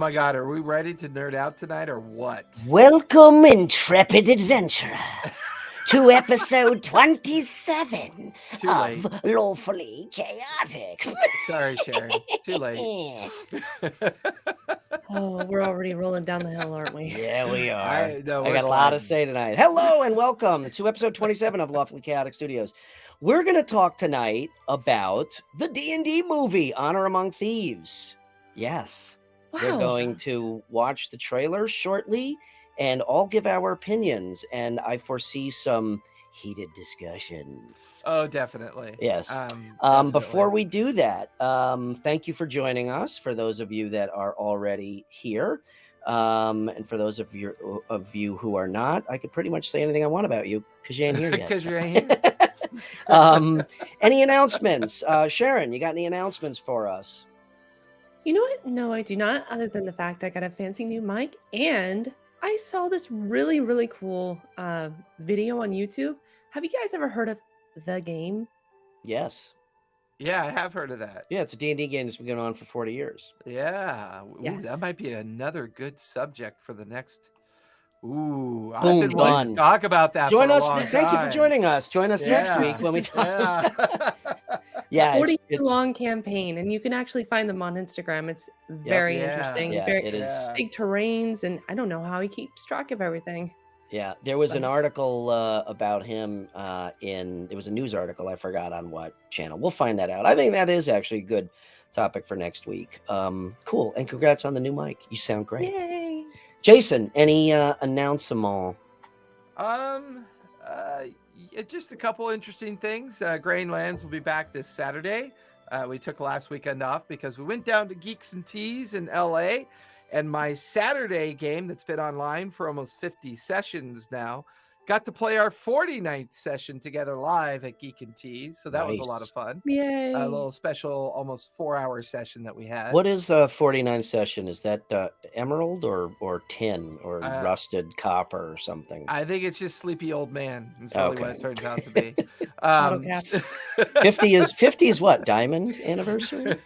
my God, are we ready to nerd out tonight or what? Welcome, intrepid adventurers, to episode 27 Too late. of Lawfully Chaotic. Sorry, Sharon. Too late. Oh, we're already rolling down the hill, aren't we? Yeah, we are. I got a lot to say tonight. Hello and welcome to episode 27 of Lawfully Chaotic Studios. We're going to talk tonight about the D&D movie, Honor Among Thieves. Yes. Wow. We're going to watch the trailer shortly and all give our opinions. And I foresee some heated discussions. Oh, definitely. Yes. Definitely. Before we do that, thank you for joining us. For those of you that are already here, and for those of you who are not, I could pretty much say anything I want about you because you ain't here yet. Because you ain't here. Any announcements? Sharon, you got any announcements for us? You know what? No, I do not, other than the fact I got a fancy new mic, and I saw this really, really cool video on YouTube. Have you guys ever heard of The Game? Yes. Yeah, I have heard of that. Yeah, it's a D&D game that's been going on for 40 years. Yeah. Ooh, Yes. that might be another good subject for the next. Ooh, I've Boom, been wanting to done. talk about that. Join for a us. long Thank you for time. joining us. Join us next Yeah. week when we talk. Yeah. Yeah, 40 it's long campaign, and you can actually find them on Instagram. It's very Yeah. interesting. Yeah, Very it is. Yeah. big terrains, and I don't know how he keeps track of everything. Yeah, there was an But- article about him there was a news article. I forgot on what channel. We'll find that out. I think that is actually a good topic for next week. Cool, and congrats on the new mic. You sound great. Yay! Jason, any announcement? Just a couple interesting things. Grain Lands will be back this Saturday. We took last weekend off because we went down to Geeks and Teas in LA, and my Saturday game that's been online for almost 50 sessions now got to play our 49th session together live at Geek and Teas. So that was a lot of Nice. fun. Yay! A little special, almost 4-hour session that we had. What is a 49 session? Is that emerald or tin or rusted copper or something? I think it's just sleepy old man. It's really what Okay. it turns out to be. Auto caps. 50 is what? Diamond anniversary?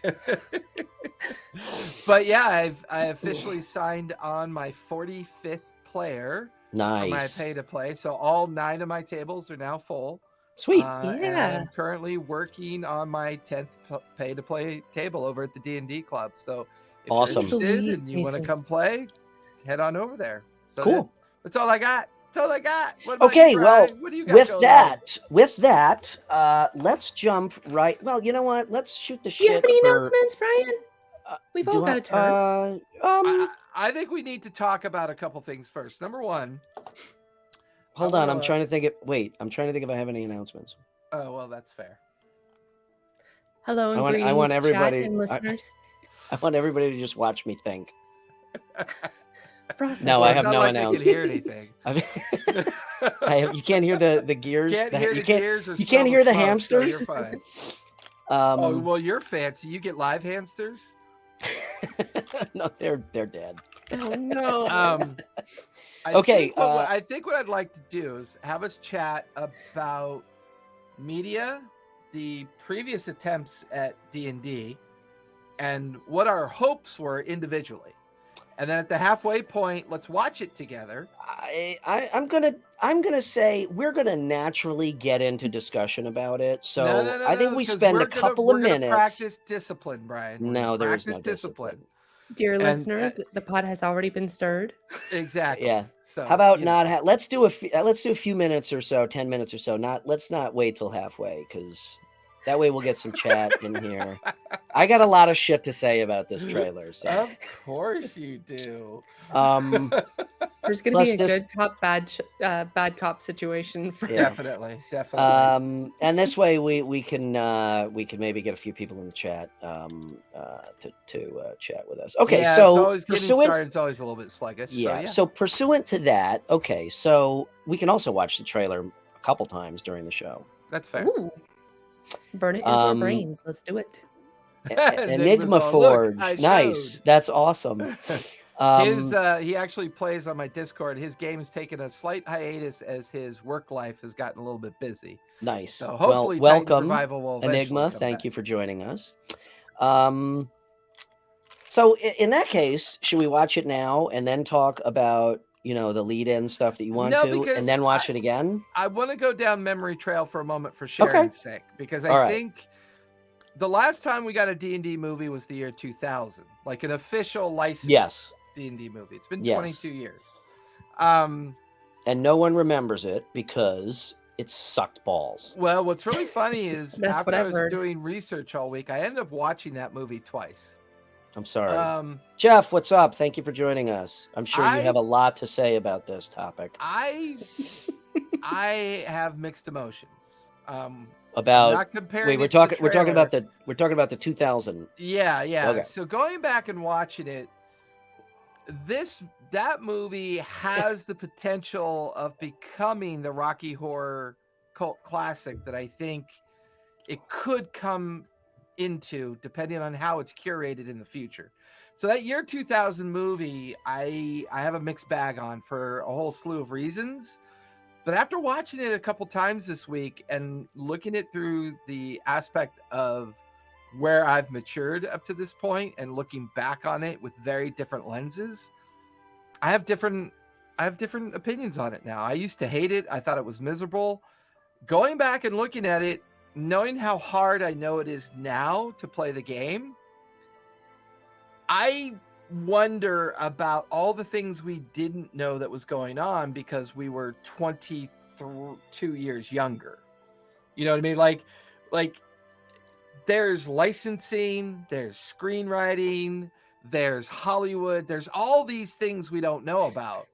But yeah, I officially signed on my 45th player for my Nice. pay to play. So all 9 of my tables are now full. Sweet. And Yeah. I'm currently working on my 10th pay to play table over at the D&D club. So if Awesome. you're interested Please, and you want to Jason. come play, head on over there. So Cool. that's all I got. That's all I got. What about Okay, you, well, Brian? What do you got with going that, let's jump right. Well, you know what? Let's shoot the Do you shit. have any for- announcements, Brian? We've all do got I- a turn. on? I think we need to talk about a couple things first. Number one. Hold I'm on. I'm gonna- trying to think. I'm trying to think if I have any announcements. Oh, well, that's fair. Hello and I want- I greetings, want chat everybody- and listeners. I want everybody to just watch me think. Process No, Well, I it's have not no like they announcement. can hear anything. You can't hear the gears. Can't hear the you can't. gears or you smell can't hear the smoke, so hamsters? You're fine. Um, Oh, well, you're fancy. You get live hamsters. no, they're dead. Oh no. Okay, I think what I'd like to do is have us chat about media, the previous attempts at D&D, and what our hopes were individually. And then at the halfway point, let's watch it together. I'm gonna say we're gonna naturally get into discussion about it. So No, I think we 'cause spend we're a couple we're of gonna minutes. practice discipline, Brian. We're No, gonna there is practice no discipline. Dear and- listener, the pot has already been stirred. Exactly. Yeah. So How about you know. not? Let's do a few minutes or so, 10 minutes or so. Let's not wait till halfway because that way we'll get some chat in here. I got a lot of shit to say about this trailer. So, Of course you do. There's going to Plus be a this- good cop, bad cop situation for Yeah. Definitely. Definitely. and this way we can maybe get a few people in the chat to chat with us. Okay, Yeah, so it's always getting pursuant, started. It's always a little bit sluggish. yeah, So, so pursuant to that, okay, so we can also watch the trailer a couple times during the show. that's fair. Ooh. Burn it into our Um, brains. Let's do it. Enigma all, "Look, Forge, I nice, showed." that's awesome. He actually plays on my Discord. His game has taken a slight hiatus as his work life has gotten a little bit busy. Nice. So Well, hopefully, welcome, Revival will eventually Enigma. come Thank back. you for joining us. So in that case, should we watch it now and then talk about, the lead-in stuff that you want No, to, because and then watch it again? I want to go down memory trail for a moment for Okay. sharing's sake, because All I right. think the last time we got a D&D movie was the year 2000, like an official licensed Yes. D&D movie. It's been Yes. 22 years. And no one remembers it because it sucked balls. Well, what's really funny is That's after what I I've was heard. doing research all week, I ended up watching that movie twice. I'm sorry. Um, Jeff, what's up? Thank you for joining us. I'm sure I- you have a lot to say about this topic. I have mixed emotions. I'm About not comparing. wait, it we're to the talking about trailer. the 2000. Yeah. Okay. So going back and watching it, that movie has the potential of becoming the Rocky Horror cult classic that I think it could come into, depending on how it's curated in the future. So that year 2000 movie, I have a mixed bag on for a whole slew of reasons. But after watching it a couple times this week and looking it through the aspect of where I've matured up to this point and looking back on it with very different lenses, I have different opinions on it now. I used to hate it. I thought it was miserable. Going back and looking at it, knowing how hard I know it is now to play the game, I wonder about all the things we didn't know that was going on because we were 22 years younger. You know what I mean? Like there's licensing, there's screenwriting, there's Hollywood, there's all these things we don't know about.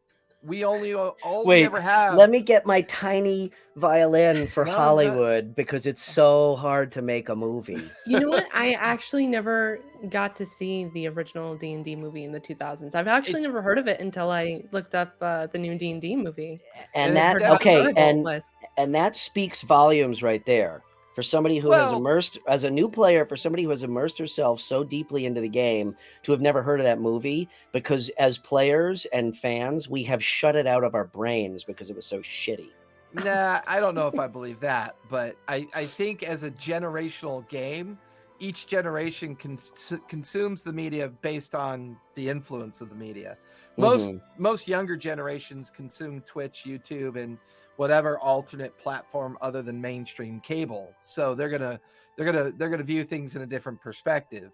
We Wait, ever have. Let me get my tiny violin for No, Hollywood because it's so hard to make a movie. You know what? I actually never got to see the original D&D movie in the 2000s. I've actually never heard of it until I looked up the new D&D movie. And And that it's definitely and that speaks volumes right there. For somebody who has immersed, as a new player, for somebody who has immersed herself so deeply into the game to have never heard of that movie, because as players and fans, we have shut it out of our brains because it was so shitty. Nah, I don't know if I believe that, but I think as a generational game, each generation consumes the media based on the influence of the media. Most younger generations consume Twitch, YouTube, and whatever alternate platform other than mainstream cable. So they're gonna view things in a different perspective.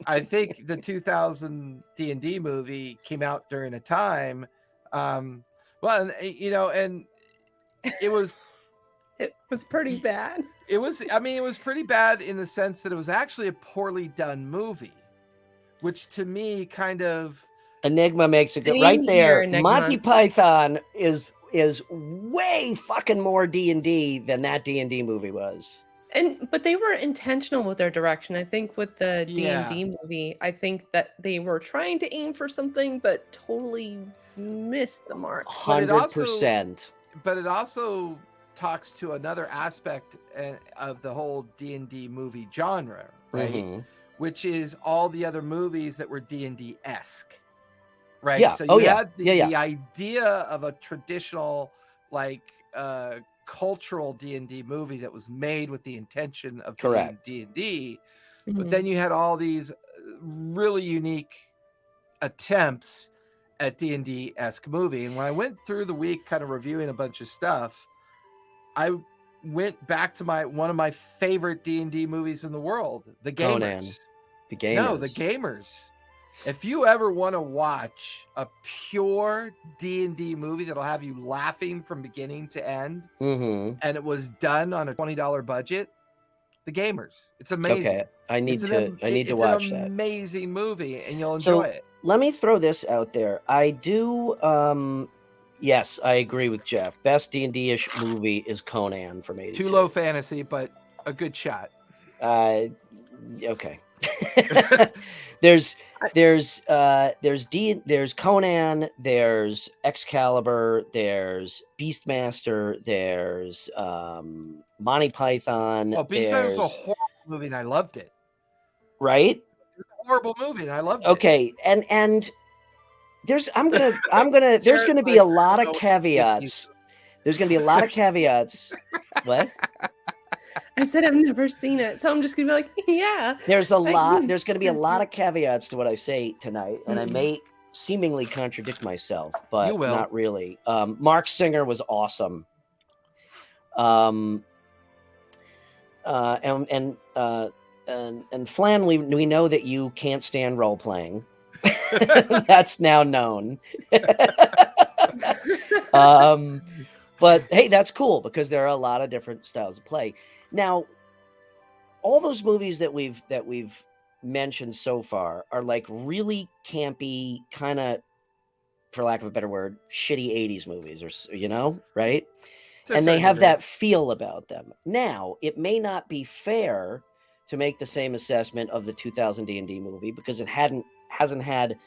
I think the 2000 D&D movie came out during a time, and it was It was pretty bad. it was pretty bad in the sense that it was actually a poorly done movie, which to me kind of Enigma makes it good Same right there. here, Enigma. Monty Python is way fucking more D&D than that D&D movie was. But they were intentional with their direction. I think with the Yeah. D&D movie, I think that they were trying to aim for something, but totally missed the mark. 100%. But it also talks to another aspect of the whole D&D movie genre, right? Mhm. Which is all the other movies that were D&D-esque, right? Yeah. So you yeah. had the idea of a traditional, like, cultural D&D movie that was made with the intention of doing D&D, but then you had all these really unique attempts at D&D-esque movie. And when I went through the week kind of reviewing a bunch of stuff, I went back to one of my favorite D&D movies in the world, The Gamers. Conan. The Gamers. No, The Gamers. If you ever want to watch a pure D&D movie that'll have you laughing from beginning to end, and it was done on a $20 budget, The Gamers. It's amazing. Okay, I need to watch that. It's an amazing movie, and you'll enjoy it. Let me throw this out there. I do. Yes, I agree with Jeff. Best D&D-ish movie is Conan from '82. Too low fantasy, but a good shot. Okay. there's Conan, there's Excalibur, there's Beastmaster, there's Monty Python. Oh, Beastmaster was a horrible movie, and I loved it. Right? It was a horrible movie, and I loved it. Okay, and there's gonna be a lot of caveats. There's gonna be a lot of caveats. What? I said I've never seen it, so I'm just gonna be like, yeah. There's a lot. you- There's going to be a lot of caveats to what I say tonight, and I Mhm. may seemingly contradict myself, You but will. not really. Mark Singer was awesome. And Flan, we know that you can't stand role playing. That's now known. But hey, that's cool because there are a lot of different styles of play. Now, all those movies that we've mentioned so far are like really campy, kind of, for lack of a better word, shitty 80s movies, or right? To a And they certain have degree. that feel about them. Now, it may not be fair to make the same assessment of the 2000 D&D movie because it hasn't had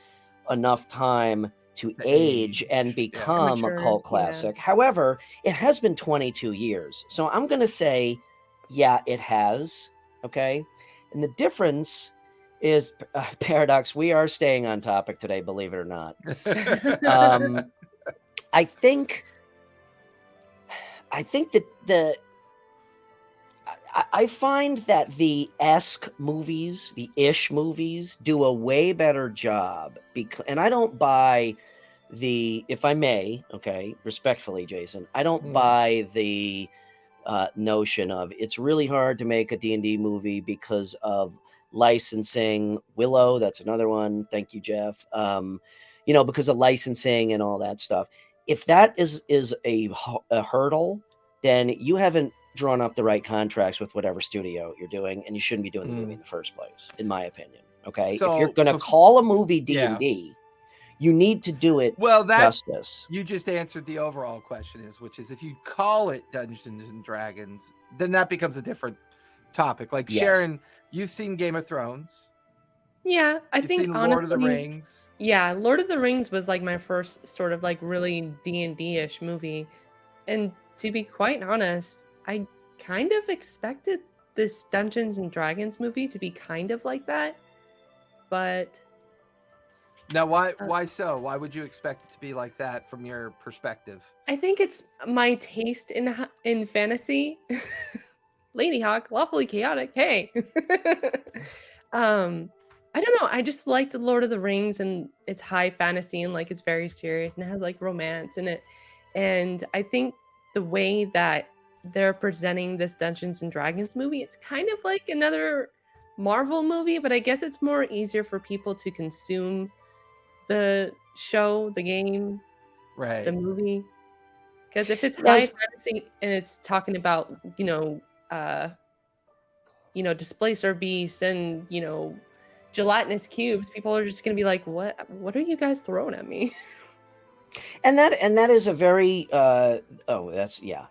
enough time to age and age, yeah. become a Mature, cult yeah. classic. However, it has been 22 years. So I'm going to say, yeah, it has. Okay. And the difference is, Paradox, we are staying on topic today, believe it or not. I think that I find that the esque movies, the ish movies, do a way better job. And I don't buy if I may, okay, respectfully, Jason, I don't buy the notion of it's really hard to make a D&D movie because of licensing. Willow, that's another one. Thank you, Jeff. Because of licensing and all that stuff. If that is a hurdle, then you haven't drawn up the right contracts with whatever studio you're doing, and you shouldn't be doing the movie in the first place, in my opinion. Okay, if you're going to call a movie D&D, you need to do it justice. You just answered the overall question, which is if you call it Dungeons and Dragons, then that becomes a different topic. Like Sharon, you've seen Game of Thrones. Yeah, You've seen honestly, Lord of the Rings. Yeah, Lord of the Rings was like my first sort of like really D&D-ish movie. And to be quite honest, I kind of expected this Dungeons and Dragons movie to be kind of like that. But now why so? Why would you expect it to be like that from your perspective? I think it's my taste in fantasy. Lady Hawk, lawfully chaotic. Hey. I don't know. I just liked the Lord of the Rings, and it's high fantasy and like it's very serious and it has like romance in it. And I think the way that they're presenting this Dungeons and Dragons movie, it's kind of like another Marvel movie, but I guess it's more easier for people to consume the show, the game, right, the movie. Because if it's high fantasy and it's talking about, displacer beasts and, gelatinous cubes, people are just going to be like, what are you guys throwing at me? And that is a very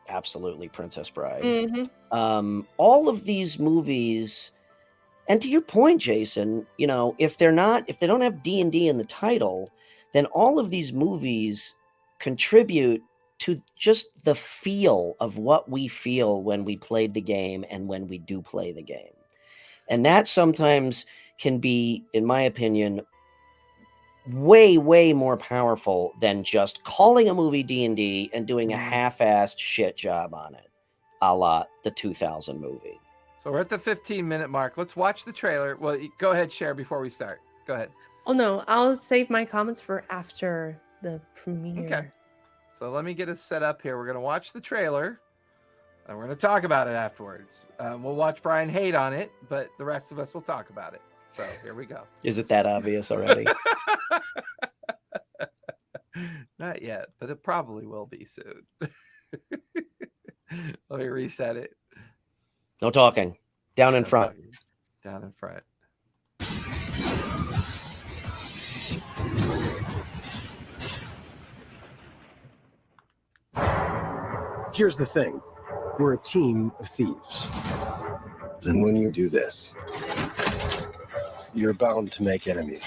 absolutely Princess Bride. Mm-hmm. All of these movies, and to your point, Jason, if they don't have D&D in the title, then all of these movies contribute to just the feel of what we feel when we played the game and when we do play the game. And that sometimes can be, in my opinion, way, way more powerful than just calling a movie D&D and doing a half-assed shit job on it, a la the 2000 movie. So we're at the 15-minute mark. Let's watch the trailer. Well, go ahead, share before we start. Go ahead. Oh, no. I'll save my comments for after the premiere. Okay. So let me get us set up here. We're going to watch the trailer, and we're going to talk about it afterwards. We'll watch Brian hate on it, but the rest of us will talk about it. So here we go. Is it that obvious already? Not yet, but it probably will be soon. Let me reset it. No talking. Down in front. Down in front. Here's the thing. We're a team of thieves. And when you do this, you're bound to make enemies.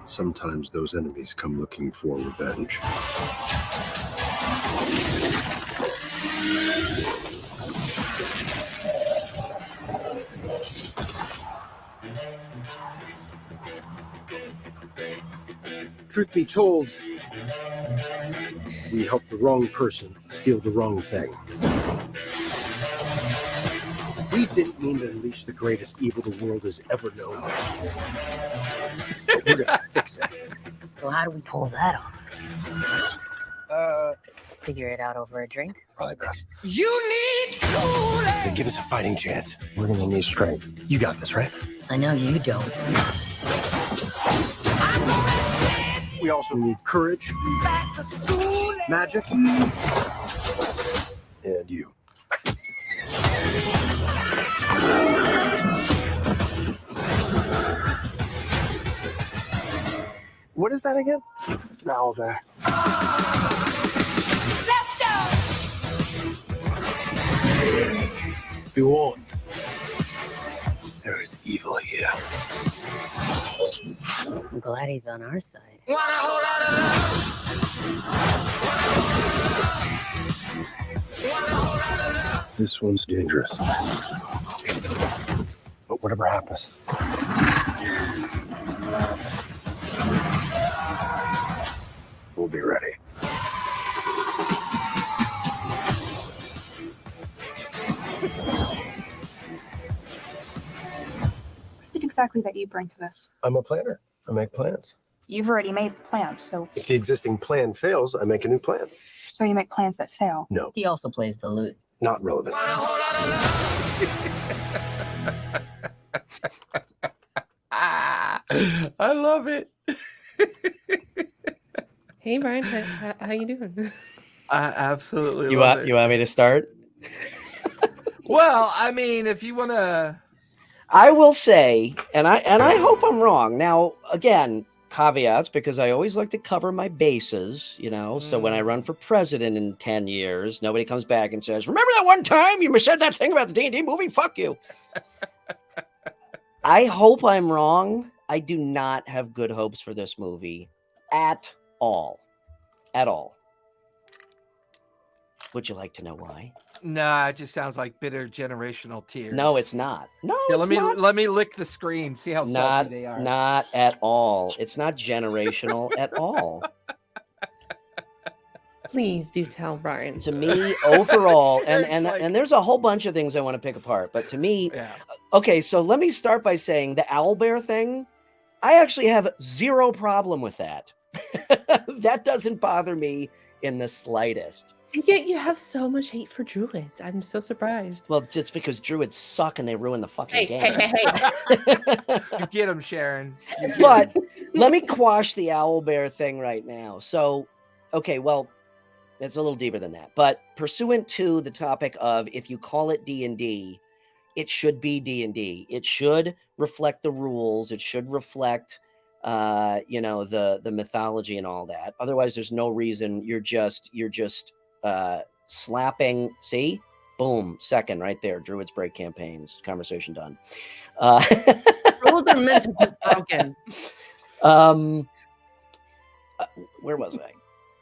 Sometimes those enemies come looking for revenge. Truth be told, we helped the wrong person steal the wrong thing. We didn't mean to unleash the greatest evil the world has ever known. But we're gonna fix it. Well, how do we pull that off? Figure it out over a drink? Probably best. You need to To give us a fighting chance, we're gonna need strength. You got this, right? I know you don't. We also need courage, back to school. magic, and you. What is that again? It's an owlbear. Let's go. Be warned. There is evil here. I'm glad he's on our side. Want a whole lot of love. This one's dangerous. But whatever happens, we'll be ready. What is it exactly that you bring to this? I'm a planner. I make plans. You've already made the plan, so If the existing plan fails, I make a new plan. you make plans that fail. No, He also plays the lute. not relevant. I love it. Hey, Brian, how you doing? I absolutely You love want it. you want me to start? Well, I mean, if you want to, I will say, and I hope I'm wrong. Now, again, caveats, because I always like to cover my bases, you know. So when I run for president in 10 years, nobody comes back and says, "Remember that one time you said that thing about the D&D movie? Fuck you." I hope I'm wrong. I do not have good hopes for this movie at all. At all. Would you like to know why? nah, it just sounds like bitter generational tears. No, it's not. No, Yeah, it's let me lick the screen. See how salty they are. Not at all. It's not generational at all. Please do tell Brian. To me, overall, and It's like- and there's a whole bunch of things I want to pick apart, but to me, Yeah. okay, so let me start by saying the owlbear thing, I actually have zero problem with that. That doesn't bother me in the slightest. And yet you have so much hate for druids. I'm so surprised. Well, just because druids suck and they ruin the fucking Hey, game. hey, hey, hey. You get him, Sharon. You get But 'em. let me quash the owlbear thing right now. So, okay, well, it's a little deeper than that. But pursuant to the topic of if you call it D&D, it should be D&D. It should reflect the rules. It should reflect, the mythology and all that. Otherwise, there's no reason. You're just slapping. See, boom, second right there. Druids break campaigns. Conversation done. Rules are meant to be broken. Where was I?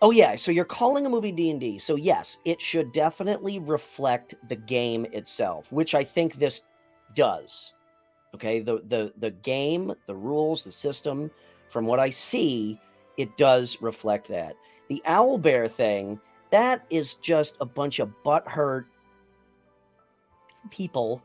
Oh yeah, so you're calling a movie D&D. So yes, it should definitely reflect the game itself, which I think this does. Okay, the game, the rules, the system, from what I see, it does reflect that. The owlbear thing, that is just a bunch of butthurt people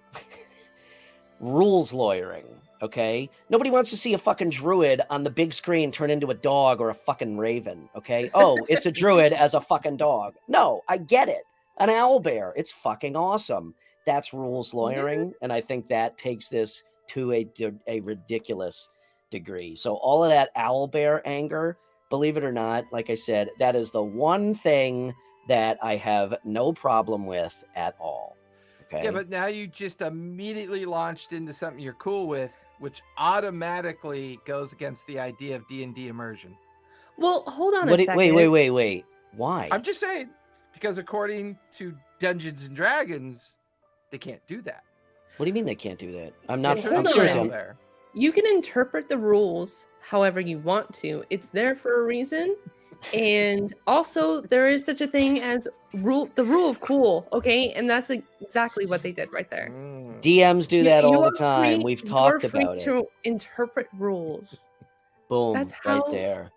rules lawyering. Okay, nobody wants to see a fucking druid on the big screen turn into a dog or a fucking raven. Okay, oh, it's a druid as a fucking dog. No, I get it. An owlbear, it's fucking awesome. That's rules lawyering, and I think that takes this to a ridiculous degree. So all of that owlbear anger, believe it or not, like I said, that is the one thing that I have no problem with at all. Okay. Yeah, but now you just immediately launched into something you're cool with, which automatically goes against the idea of D&D immersion. Well, hold on a What second. wait. Why? I'm just saying, because according to Dungeons and Dragons, they can't do that. What do you mean they can't do that? I'm not. Hold I'm on. serious. Out I'm- there. You can interpret the rules however you want to. It's there for a reason. And also, there is such a thing as the rule of cool, okay? And that's exactly what they did right there. Mm. DMs do that all You the are time. free- We've you talked are free about it. to interpret rules. Boom, That's right how- there.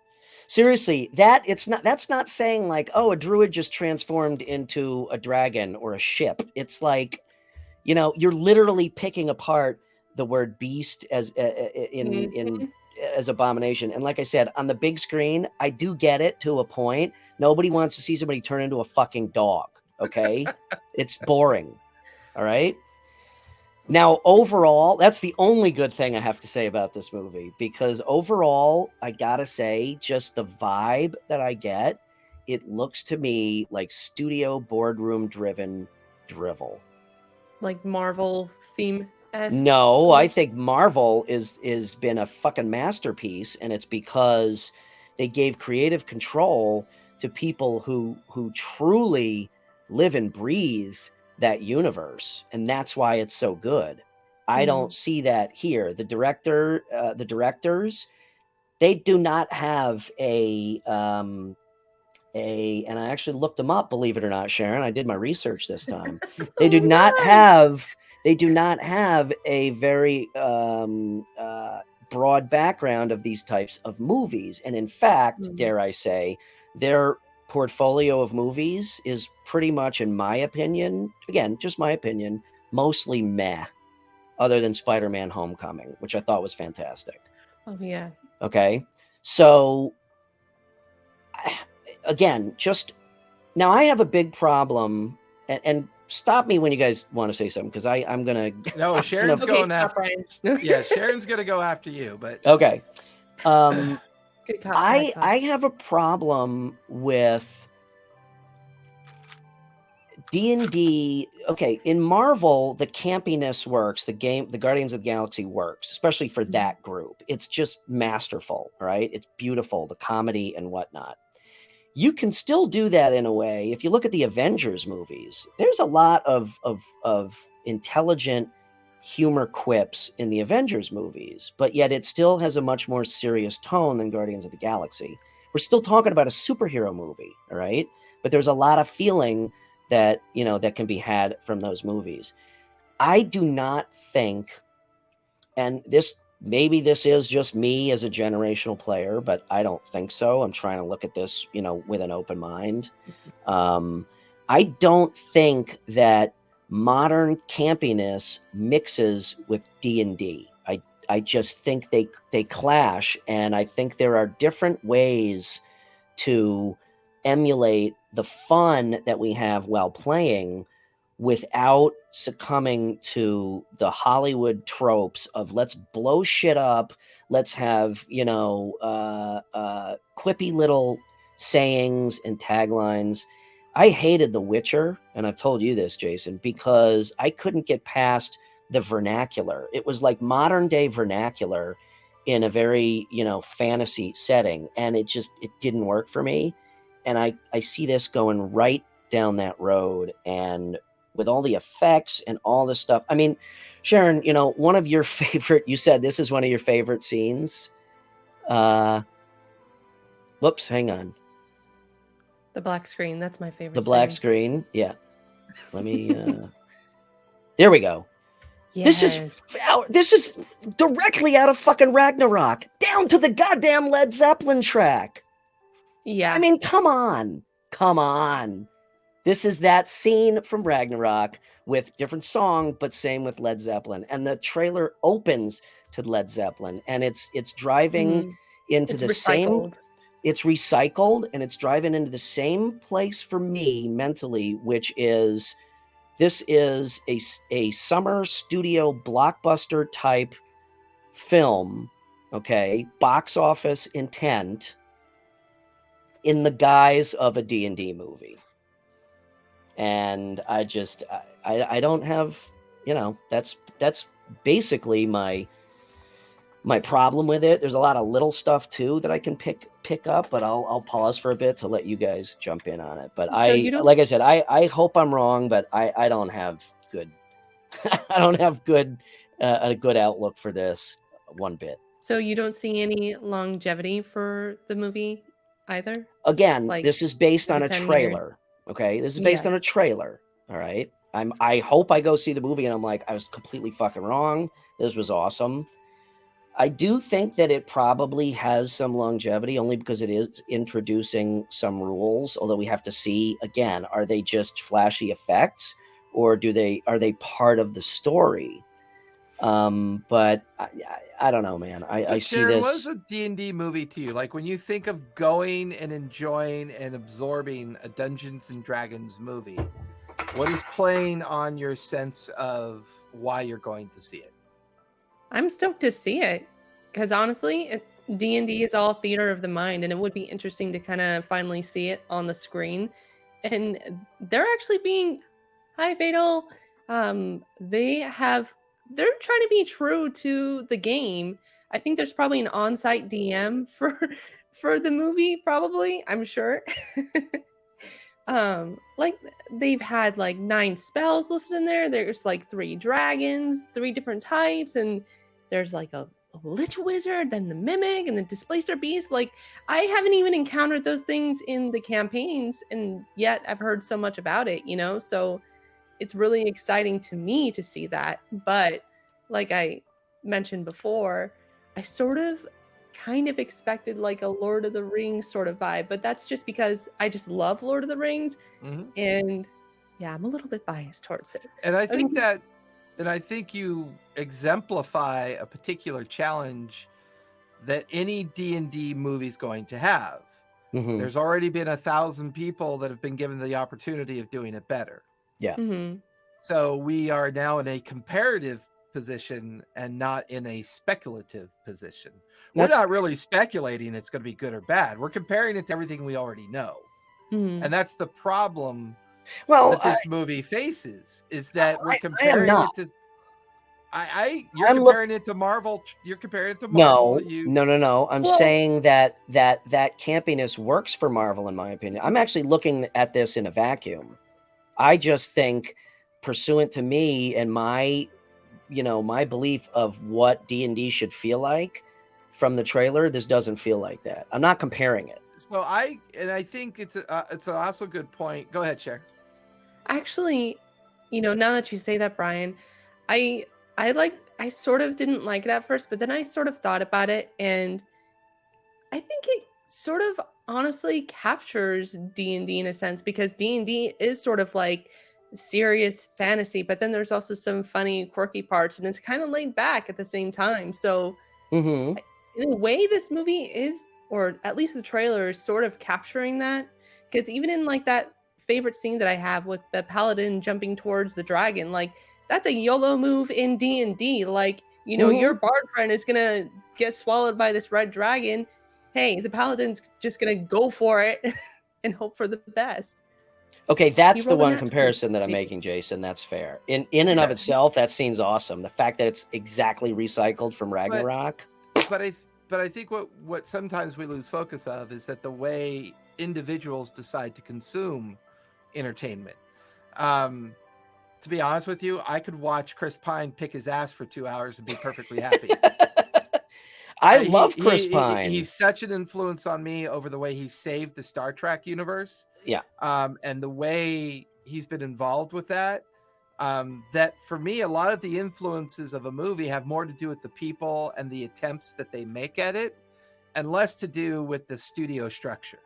Seriously, that's not saying like, oh, a druid just transformed into a dragon or a ship. It's like, You know, you're literally picking apart the word beast as as abomination. And like I said, on the big screen, I do get it to a point. Nobody wants to see somebody turn into a fucking dog. Okay. It's boring. All right. Now, overall, that's the only good thing I have to say about this movie, because overall, I gotta say, just the vibe that I get, it looks to me like studio boardroom driven drivel. Like Marvel theme. No, I think Marvel is been a fucking masterpiece, and it's because they gave creative control to people who truly live and breathe that universe, and that's why it's so good. I don't see that here. The directors, they do not have a and I actually looked them up, believe it or not, Sharon. I did my research this time. They do not have a very broad background of these types of movies. And in fact, dare I say, their portfolio of movies is pretty much, in my opinion, again, just my opinion, mostly meh, other than Spider-Man Homecoming, which I thought was fantastic. Oh, yeah. Okay. So, again, just now I have a big problem, and stop me when you guys want to say something, because I'm gonna. No, Sharon's going after. Yeah, Sharon's gonna go after you, but okay. Good cop, I have a problem with D&D. Okay, in Marvel, the campiness works. The Guardians of the Galaxy works, especially for that group. It's just masterful, right? It's beautiful, the comedy and whatnot. You can still do that in a way. If you look at the Avengers movies, there's a lot of intelligent humor quips in the Avengers movies, but yet it still has a much more serious tone than Guardians of the Galaxy. We're still talking about a superhero movie, all right? But there's a lot of feeling that, you know, that can be had from those movies. I do not think, and maybe this is just me as a generational player, but I don't think so. I'm trying to look at this, you know, with an open mind. I don't think that modern campiness mixes with D&D. I just think they clash, and I think there are different ways to emulate the fun that we have while playing without succumbing to the Hollywood tropes of let's blow shit up, let's have, you know, quippy little sayings and taglines. I hated The Witcher, and I've told you this, Jason, because I couldn't get past the vernacular. It was like modern day vernacular in a very, you know, fantasy setting, and it didn't work for me. And I see this going right down that road, and with all the effects and all this stuff. I mean, Sharon, you know, one of your favorite, you said this is one of your favorite scenes. Whoops, hang on. The black screen. That's my favorite. The black screen. Yeah. Let me, there we go. Yes. This is directly out of fucking Ragnarok, down to the goddamn Led Zeppelin track. Yeah. I mean, come on. This is that scene from Ragnarok with different song, but same with Led Zeppelin. And the trailer opens to Led Zeppelin, and it's driving into the same. It's recycled, and it's driving into the same place for me mentally, which is this is a summer studio blockbuster type film, okay, box office intent in the guise of a D&D movie. And I don't have, you know, that's basically my problem with it. There's a lot of little stuff too that I can pick up, but I'll pause for a bit to let you guys jump in on it. But like I said, I hope I'm wrong, but I don't have good I don't have a good outlook for this one bit. So you don't see any longevity for the movie either? Again, Like, this is based on a 10 trailer. years. Okay, this is based on a trailer. All right, I hope I go see the movie and I'm like, I was completely fucking wrong. This was awesome. I do think that it probably has some longevity, only because it is introducing some rules. Although we have to see again, are they just flashy effects, or are they part of the story? But I don't know, man. I see Sharon, what is this. a D&D movie to you? Like when you think of going and enjoying and absorbing a Dungeons and Dragons movie, what is playing on your sense of why you're going to see it? I'm stoked to see it because honestly, D&D is all theater of the mind, and it would be interesting to kind of finally see it on the screen. And they're actually being, hi Fatal. They're trying to be true to the game. I think there's probably an on-site DM for the movie, probably. I'm sure. Like they've had like 9 spells listed in there. There's like 3 dragons, 3 different types, and there's like a lich wizard, then the mimic, and the displacer beast. Like I haven't even encountered those things in the campaigns, and yet I've heard so much about it, you know? So it's really exciting to me to see that. But like I mentioned before, I sort of kind of expected like a Lord of the Rings sort of vibe, but that's just because I just love Lord of the Rings, and yeah, I'm a little bit biased towards it. And I think mean- that, and I think you exemplify a particular challenge that any D&D movie is going to have. Mhm. There's already been 1,000 people that have been given the opportunity of doing it better. Mhm. So we are now in a comparative position and not in a speculative position. We're That's not really speculating it's going to be good or bad. We're comparing it to everything we already know. Mhm. And that's the problem well. that this movie faces, is that we're I am comparing not. it to you're I'm comparing it to Marvel. You're comparing it to Marvel. No. I'm Well- saying that campiness works for Marvel, in my opinion. I'm actually looking at this in a vacuum. I just think, pursuant to me and my belief of what D&D should feel like from the trailer, this doesn't feel like that. I'm not comparing it. So I think it's also a good point. Go ahead, Cher. Actually, now that you say that, Brian, I I sort of didn't like it at first, but then I sort of thought about it, and I think it sort of honestly captures D&D in a sense, because D&D is sort of like serious fantasy, but then there's also some funny, quirky parts, and it's kind of laid back at the same time. So Mm-hmm. in a way, this movie is, or at least the trailer is sort of capturing that, because even in like that favorite scene that I have with the paladin jumping towards the dragon, like that's a YOLO move in D&D. Like, your bard friend is gonna get swallowed by this red dragon. Hey, the paladin's just gonna go for it and hope for the best. Okay, that's the rolled a one nat 20. comparison that I'm making, Jason. That's fair. In and of itself, that scene's awesome. The fact that it's exactly recycled from Ragnarok. But I think what sometimes we lose focus of is that the way individuals decide to consume entertainment. To be honest with you, I could watch Chris Pine pick his ass for 2 hours and be perfectly happy. I love Chris Pine. He's such an influence on me over the way he saved the Star Trek universe. Yeah. And the way he's been involved with that. That for me, a lot of the influences of a movie have more to do with the people and the attempts that they make at it, and less to do with the studio structure.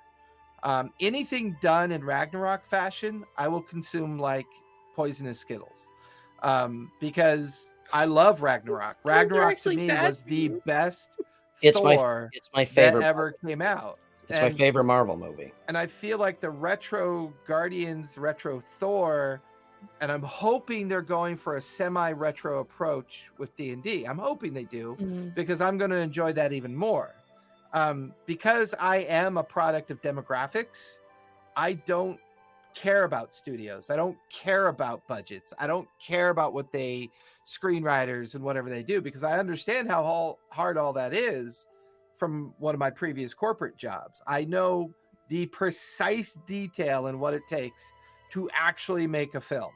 Anything done in Ragnarok fashion, I will consume like poisonous Skittles, because I love Ragnarok. Ragnarok to me was the best Thor it's my favorite that ever came out. It's my favorite Marvel movie. And I feel like the retro Guardians, retro Thor, and I'm hoping they're going for a semi-retro approach with D&D. I'm hoping they do, because I'm going to enjoy that even more. Because I am a product of demographics, I don't care about studios. I don't care about budgets. I don't care about what screenwriters and whatever they do, because I understand how hard all that is from one of my previous corporate jobs. I know the precise detail and what it takes to actually make a film.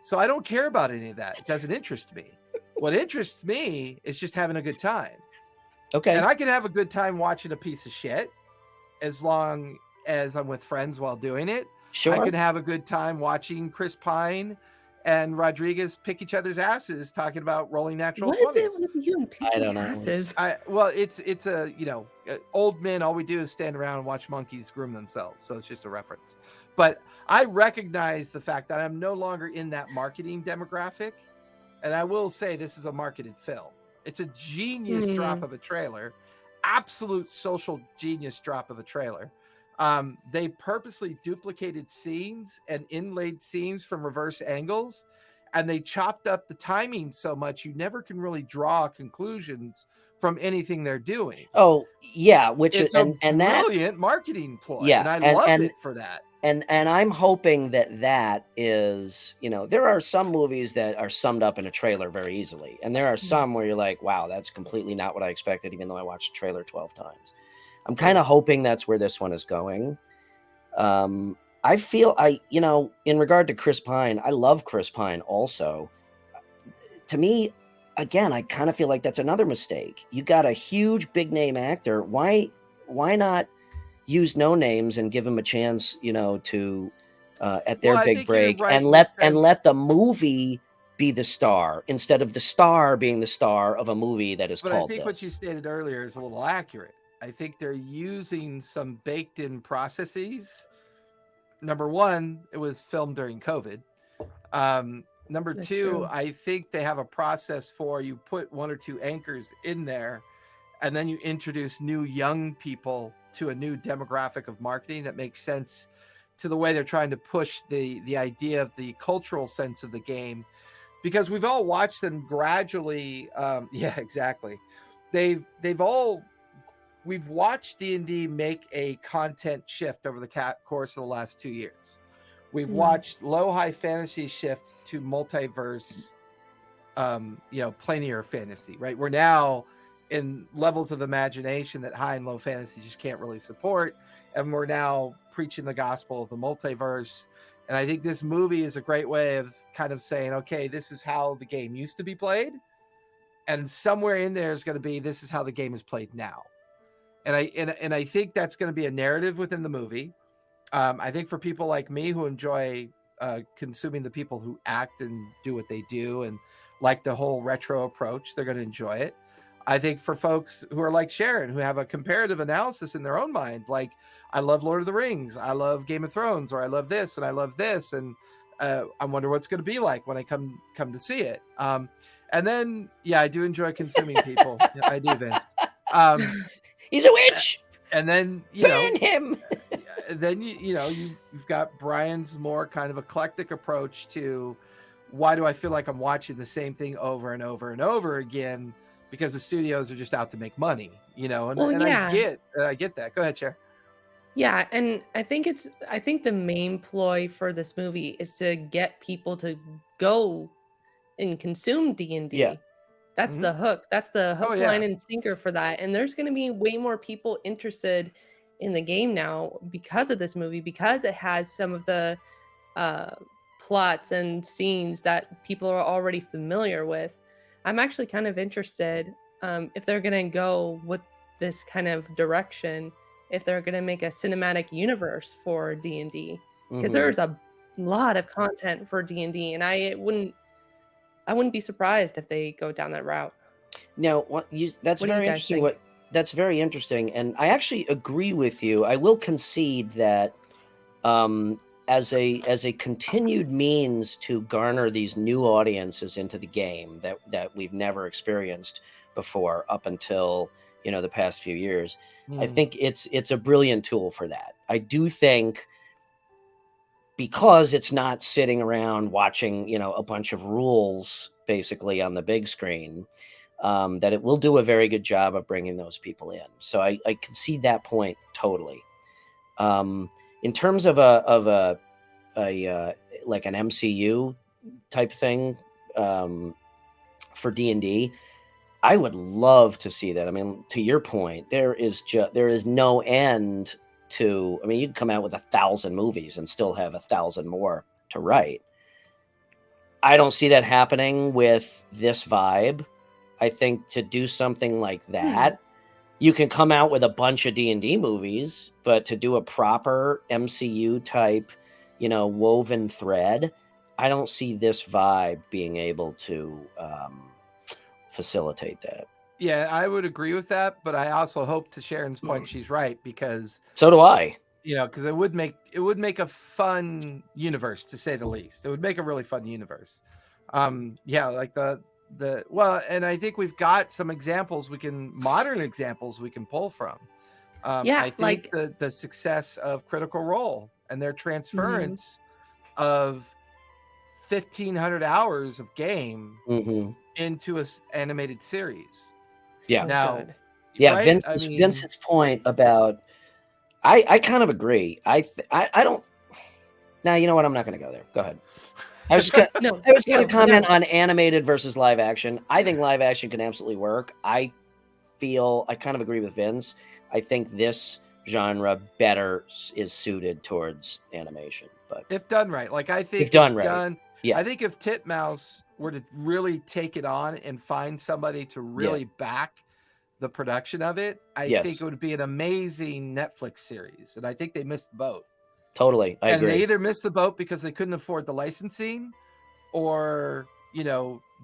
So I don't care about any of that. It doesn't interest me. What interests me is just having a good time. Okay. And I can have a good time watching a piece of shit as long as I'm with friends while doing it. Sure. I can have a good time watching Chris Pine and Rodriguez pick each other's asses talking about rolling natural What is 20s. it with you and I don't picking know. asses? Well, it's a old men. All we do is stand around and watch monkeys groom themselves. So it's just a reference. But I recognize the fact that I'm no longer in that marketing demographic, and I will say this is a marketed film. It's a genius drop of a trailer, absolute social genius drop of a trailer. They purposely duplicated scenes and inlaid scenes from reverse angles, and they chopped up the timing so much you never can really draw conclusions from anything they're doing. Oh yeah, which It's is and that brilliant marketing ploy, Yeah, and I and- love and- it for that. and I'm hoping that is, there are some movies that are summed up in a trailer very easily, and there are some where you're like, wow, that's completely not what I expected, even though I watched the trailer 12 times. I'm kind of hoping that's where this one is going. I feel in regard to Chris Pine, I love Chris Pine also. To me, again, I kind of feel like that's another mistake. You got a huge big name actor. Why not use no names and give him a chance, to at their Well, I big think you're break, right and in the let sense- the movie be the star instead of the star being the star of a movie that is But I called think this. what you stated earlier is a little accurate. I think they're using some baked in processes. Number one, it was filmed during COVID. Number That's two, true. I think they have a process for you put one or two anchors in there, and then you introduce new young people to a new demographic of marketing that makes sense to the way they're trying to push the idea of the cultural sense of the game, because we've all watched them gradually. Yeah, exactly. We've watched D&D make a content shift over the course of the last 2 years. We've watched low high fantasy shift to multiverse, planar fantasy, right? We're now in levels of imagination that high and low fantasy just can't really support. And we're now preaching the gospel of the multiverse. And I think this movie is a great way of kind of saying, okay, this is how the game used to be played. And somewhere in there is going to be, this is how the game is played now. And I think that's going to be a narrative within the movie. I think for people like me who enjoy consuming the people who act and do what they do and like the whole retro approach, they're going to enjoy it. I think for folks who are like Sharon, who have a comparative analysis in their own mind, like, I love Lord of the Rings, I love Game of Thrones, or I love this and I love this, and I wonder what's going to be like when I come to see it. And then, yeah, I do enjoy consuming people. Yeah, I do, Vince. He's a witch. And then Ban him. then you've got Brian's more kind of eclectic approach to, why do I feel like I'm watching the same thing over and over and over again, because the studios are just out to make money, and yeah. I get that. Go ahead, Cher. Yeah, and I think the main ploy for this movie is to get people to go and consume D&D. Yeah. That's the hook. That's the hook, yeah. line, and sinker for that. And there's going to be way more people interested in the game now because of this movie, because it has some of the plots and scenes that people are already familiar with. I'm actually kind of interested if they're going to go with this kind of direction, if they're going to make a cinematic universe for D&D, because there's a lot of content for D&D, and I wouldn't be surprised if they go down that route. Now, that's What do you very guys interesting. think? That's very interesting, and I actually agree with you. I will concede that as a continued means to garner these new audiences into the game that we've never experienced before up until the past few years, I think it's a brilliant tool for that. I do think, because it's not sitting around watching a bunch of rules basically on the big screen, that it will do a very good job of bringing those people in. So I concede that point totally. In terms of a like an MCU type thing for D&D, I would love to see that. I mean, to your point, there is no end to. I mean, you can come out with 1,000 movies and still have 1,000 more to write. I don't see that happening with this vibe. I think to do something like that, you can come out with a bunch of D&D movies, but to do a proper MCU type, woven thread, I don't see this vibe being able to facilitate that. Yeah, I would agree with that, but I also hope, to Sharon's point, she's right, because So do I. because it would make a fun universe, to say the least. It would make a really fun universe. Like and I think we've got some modern examples we can pull from. Yeah, I think like the success of Critical Role and their Mhm. transference of 1,500 hours of game Mhm. into a animated series. Yeah. so Now, good. Yeah, right? I mean, Vincent's point about I kind of agree. I don't. Now you know what? I'm not going to go there. Go ahead. I was going No, to no, comment no. on animated versus live action. I think live action can absolutely work. I kind of agree with Vince. I think this genre better is suited towards animation, but if done right, like I think if done right, yeah, I think if Titmouse were to really take it on and find somebody to really back the production of it, I Yes. think it would be an amazing Netflix series. And I think they missed the boat. totally. I agree. They either missed the boat because they couldn't afford the licensing, or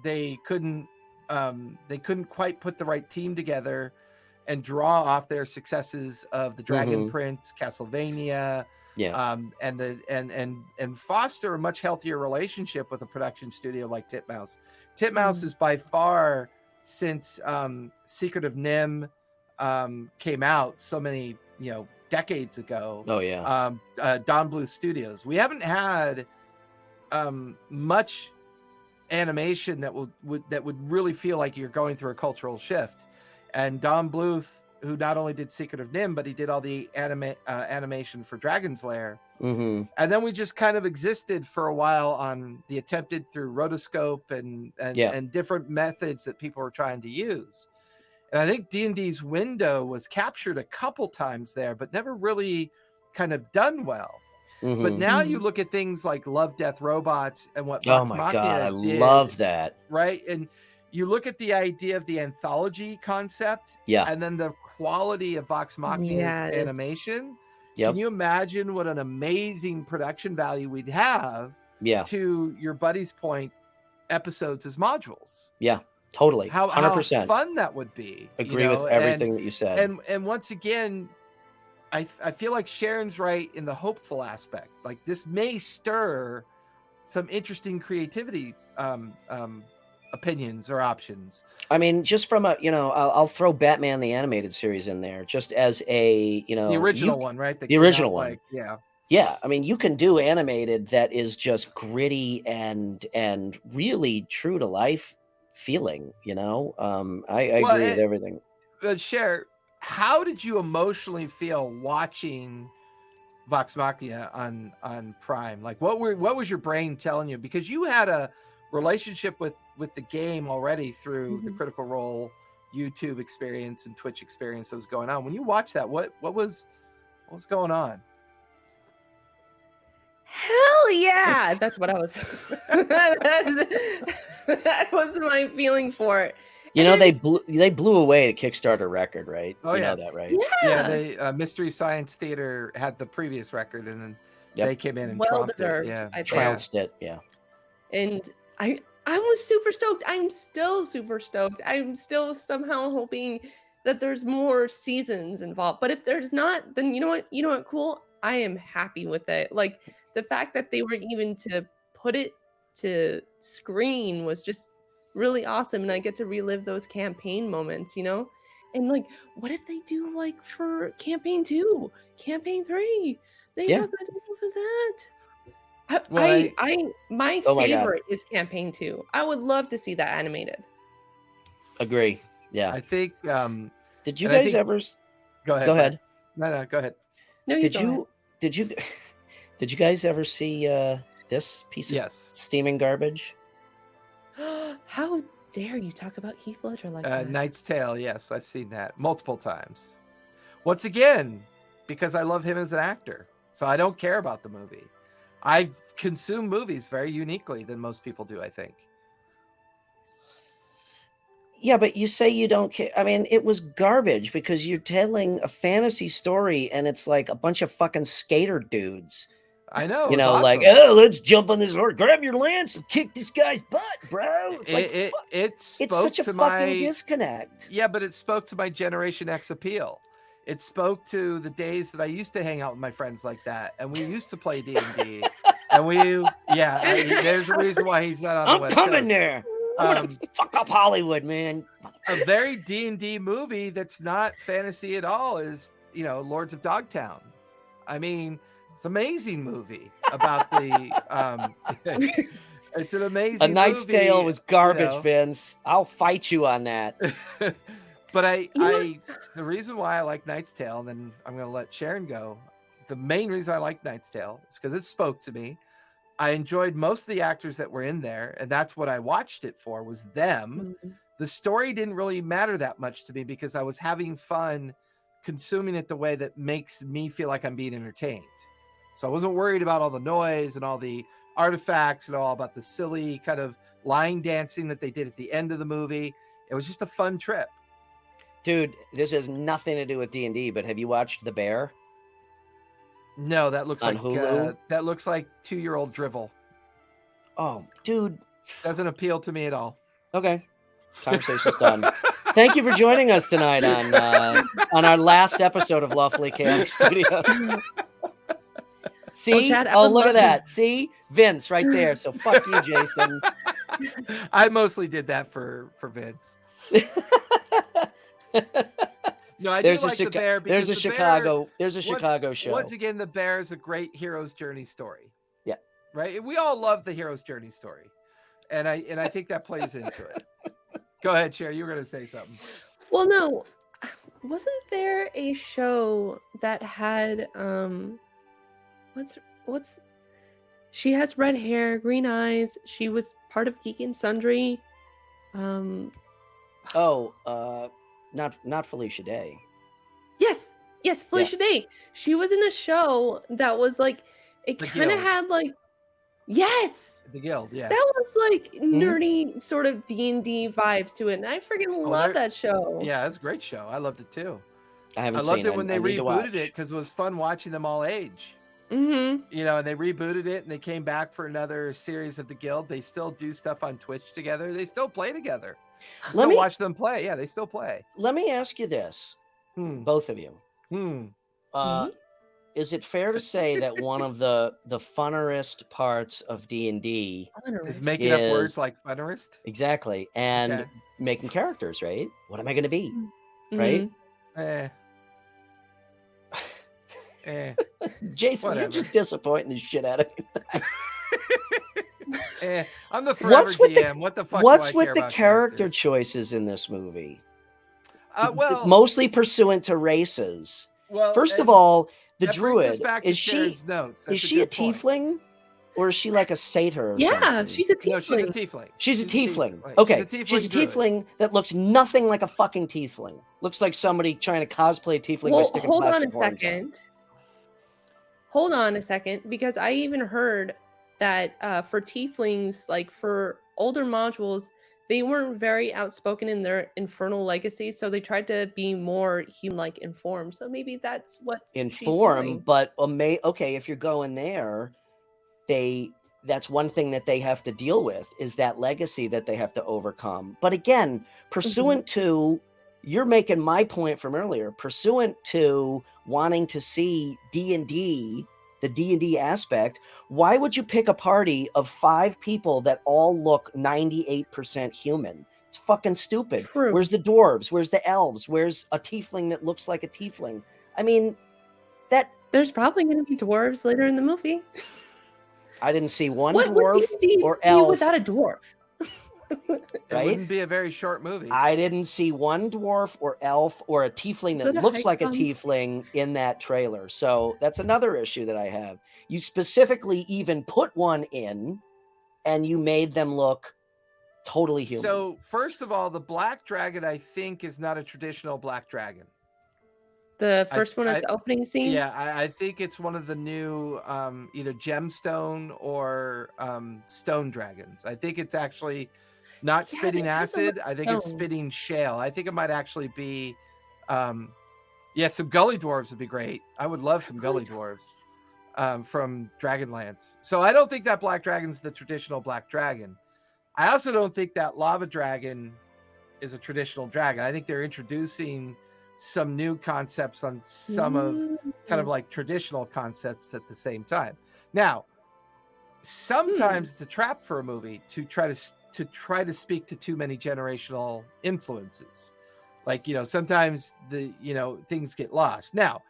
they couldn't quite put the right team together and draw off their successes of the Dragon Mhm. Prince, Castlevania, Yeah. and foster a much healthier relationship with a production studio like Titmouse. Titmouse is by far, since Secret of Nim came out so many decades ago. Oh yeah. Don Bluth Studios. We haven't had much animation that would really feel like you're going through a cultural shift. And Don Bluth, who not only did Secret of Nim, but he did all the animation for Dragon's Lair. Mm-hmm. And then we just kind of existed for a while on the attempted through rotoscope and different methods that people were trying to use. And I think D&D's window was captured a couple times there, but never really kind of done well. Mm-hmm. But now you look at things like Love, Death, Robots and what Oh Vox my Machina God, I did, love that. right? And you look at the idea of the anthology concept, and then the quality of Vox Machina's animation. Yep. Can you imagine what an amazing production value we'd have? Yeah. To your buddy's point, episodes as modules. Yeah, totally. How 100%. fun that would be. Agree with everything that you said. And once again, I feel like Sharon's right in the hopeful aspect. Like, this may stir some interesting creativity opinions or options. I mean, just from I'll throw Batman the Animated Series in there, just as a the original one, right? The original one, yeah. I mean, you can do animated that is just gritty and really true to life feeling. I agree with everything. But Cher, how did you emotionally feel watching Vox Machina on Prime? Like, what was your brain telling you? Because you had a relationship with the game already through the Critical Role YouTube experience and Twitch experience that was going on. When you watched that, what was going on? Hell yeah! That's what I was. That was my feeling for it. They blew away the Kickstarter record, right? Oh, you yeah. know that, right? Yeah, they Mystery Science Theater had the previous record, and then they came in and trumped it. Yeah, trounced it. Yeah. And I was super stoked. I'm still super stoked. I'm still somehow hoping that there's more seasons involved. But if there's not, then you know what? Cool. I am happy with it. Like, the fact that they were even to put it to screen was just really awesome. And I get to relive those campaign moments, And like, what if they do like for campaign 2, campaign 3? They have potential for that. My favorite is campaign 2. I would love to see that animated. Agree. Yeah. I think. Did you guys ever? Go ahead. Go ahead. No, go ahead. No, you go ahead. Did you guys ever see this piece of steaming garbage? How dare you talk about Heath Ledger like that? Knight's Tale. Yes, I've seen that multiple times. Once again, because I love him as an actor, so I don't care about the movie. I consume movies very uniquely than most people do, I think. Yeah, but you say you don't care. I mean, it was garbage because you're telling a fantasy story and it's like a bunch of fucking skater dudes. I know. It You was know, like, awesome. oh, let's jump on this horse, grab your lance and kick this guy's butt, bro. It's like, it it's spoke such a to fucking my disconnect. yeah, but it spoke to my Generation X appeal. It spoke to the days that I used to hang out with my friends like that, and we used to play D&D. And there's a reason why he's not on the I'm West coming Coast. there. I'm gonna fuck up Hollywood, man. A very D&D movie that's not fantasy at all is, Lords of Dogtown. I mean, it's an amazing movie about the it's an amazing A Knight's movie, Tale was garbage, you know. Vince. I'll fight you on that. But You the reason why I like Knight's Tale, and then I'm going to let Sharon go. The main reason I like Knight's Tale is because it spoke to me. I enjoyed most of the actors that were in there, and that's what I watched it for, was them. The story didn't really matter that much to me because I was having fun consuming it the way that makes me feel like I'm being entertained. So I wasn't worried about all the noise and all the artifacts and all about the silly kind of line dancing that they did at the end of the movie. It was just a fun trip. Dude, this has nothing to do with D&D, but have you watched The Bear? No, that looks On like Hulu? that looks like 2-year-old drivel. Oh, dude. Doesn't appeal to me at all. Okay. Conversation's done. Thank you for joining us tonight on our last episode of Lawfully Chaotic Studio. See? Chad, I Oh, would look at love to- that. See? Vince right there. So fuck you, Jason. I mostly did that for Vince. No, I There's do a like the Bear. There's because a the Chicago. There's a once- Chicago show. Once again, the Bear is a great hero's journey story. Yeah. Right. We all love the hero's journey story, and I think that plays into it. Go ahead, Cher. You were going to say something. Well, no, wasn't there a show that had what's she has red hair, green eyes. She was part of Geek and Sundry. Not Felicia Day. Yes, Felicia Day. She was in a show that was like it The kind of Guild. had like yes. The Guild, yeah. That was like nerdy sort of D&D vibes to it, and I freaking love that show. Yeah, it's a great show. I loved it too. I haven't I seen loved it when they I need to watch. rebooted it because it was fun watching them all age. Mm-hmm. And they rebooted it and they came back for another series of the Guild. They still do stuff on Twitch together. They still play together. I still watch them play. Yeah, they still play. Let me ask you this, both of you. Is it fair to say that one of the funnerest parts of D&D is making up words like funnerist? Exactly. And making characters, right? What am I going to be? Right? Jason, Whatever. you're just disappointing the shit out of me. I'm the forever DM. What the fuck? What's do I with care the about character characters? choices in this movie? Well, Mostly pursuant to races. well, First of and all, the that brings us druid, back to is she Sharon's notes. That's is she a good point. tiefling? Or is she like a satyr? Or Yeah, something? she's a tiefling. No, she's a tiefling. She's a tiefling. She's Okay, a tiefling she's a druid. tiefling that looks nothing like a fucking tiefling. Looks like somebody trying to cosplay a tiefling by Well, sticking hold on plastic a horns on. second. Hold on a second, because I even heard that for tieflings, like for older modules, they weren't very outspoken in their infernal legacy, so they tried to be more human-like in form. So maybe that's what In she's form, doing. but okay, if you're going there, that's one thing that they have to deal with is that legacy that they have to overcome. But again, pursuant to you're making my point from earlier, pursuant to wanting to see D&D, the D&D aspect, why would you pick a party of 5 people that all look 98% human? It's fucking stupid. True. Where's the dwarves? Where's the elves? Where's a tiefling that looks like a tiefling? I mean, There's probably going to be dwarves later in the movie. I didn't see one What would dwarf D&D or be elf. without a dwarf? It right? wouldn't be a very short movie. I didn't see one dwarf or elf or a tiefling Is that that a looks like a Hicon? tiefling in that trailer. So that's another issue that I have. You specifically even put one in and you made them look totally human. So first of all, the black dragon, I think, is not a traditional black dragon. The first one at the opening scene? Yeah, I think it's one of the new either gemstone or stone dragons. I think it's actually not Yeah, spitting they have them acid. with I think it's stone. spitting shale. I think it might actually be some gully dwarves would be great. I would love some gully dwarves. from Dragonlance. So I don't think that Black Dragon's the traditional Black Dragon. I also don't think that Lava Dragon is a traditional dragon. I think they're introducing some new concepts on some of kind of like traditional concepts at the same time. Now, sometimes it's a trap for a movie to try to speak to too many generational influences. Like, sometimes things get lost. Now,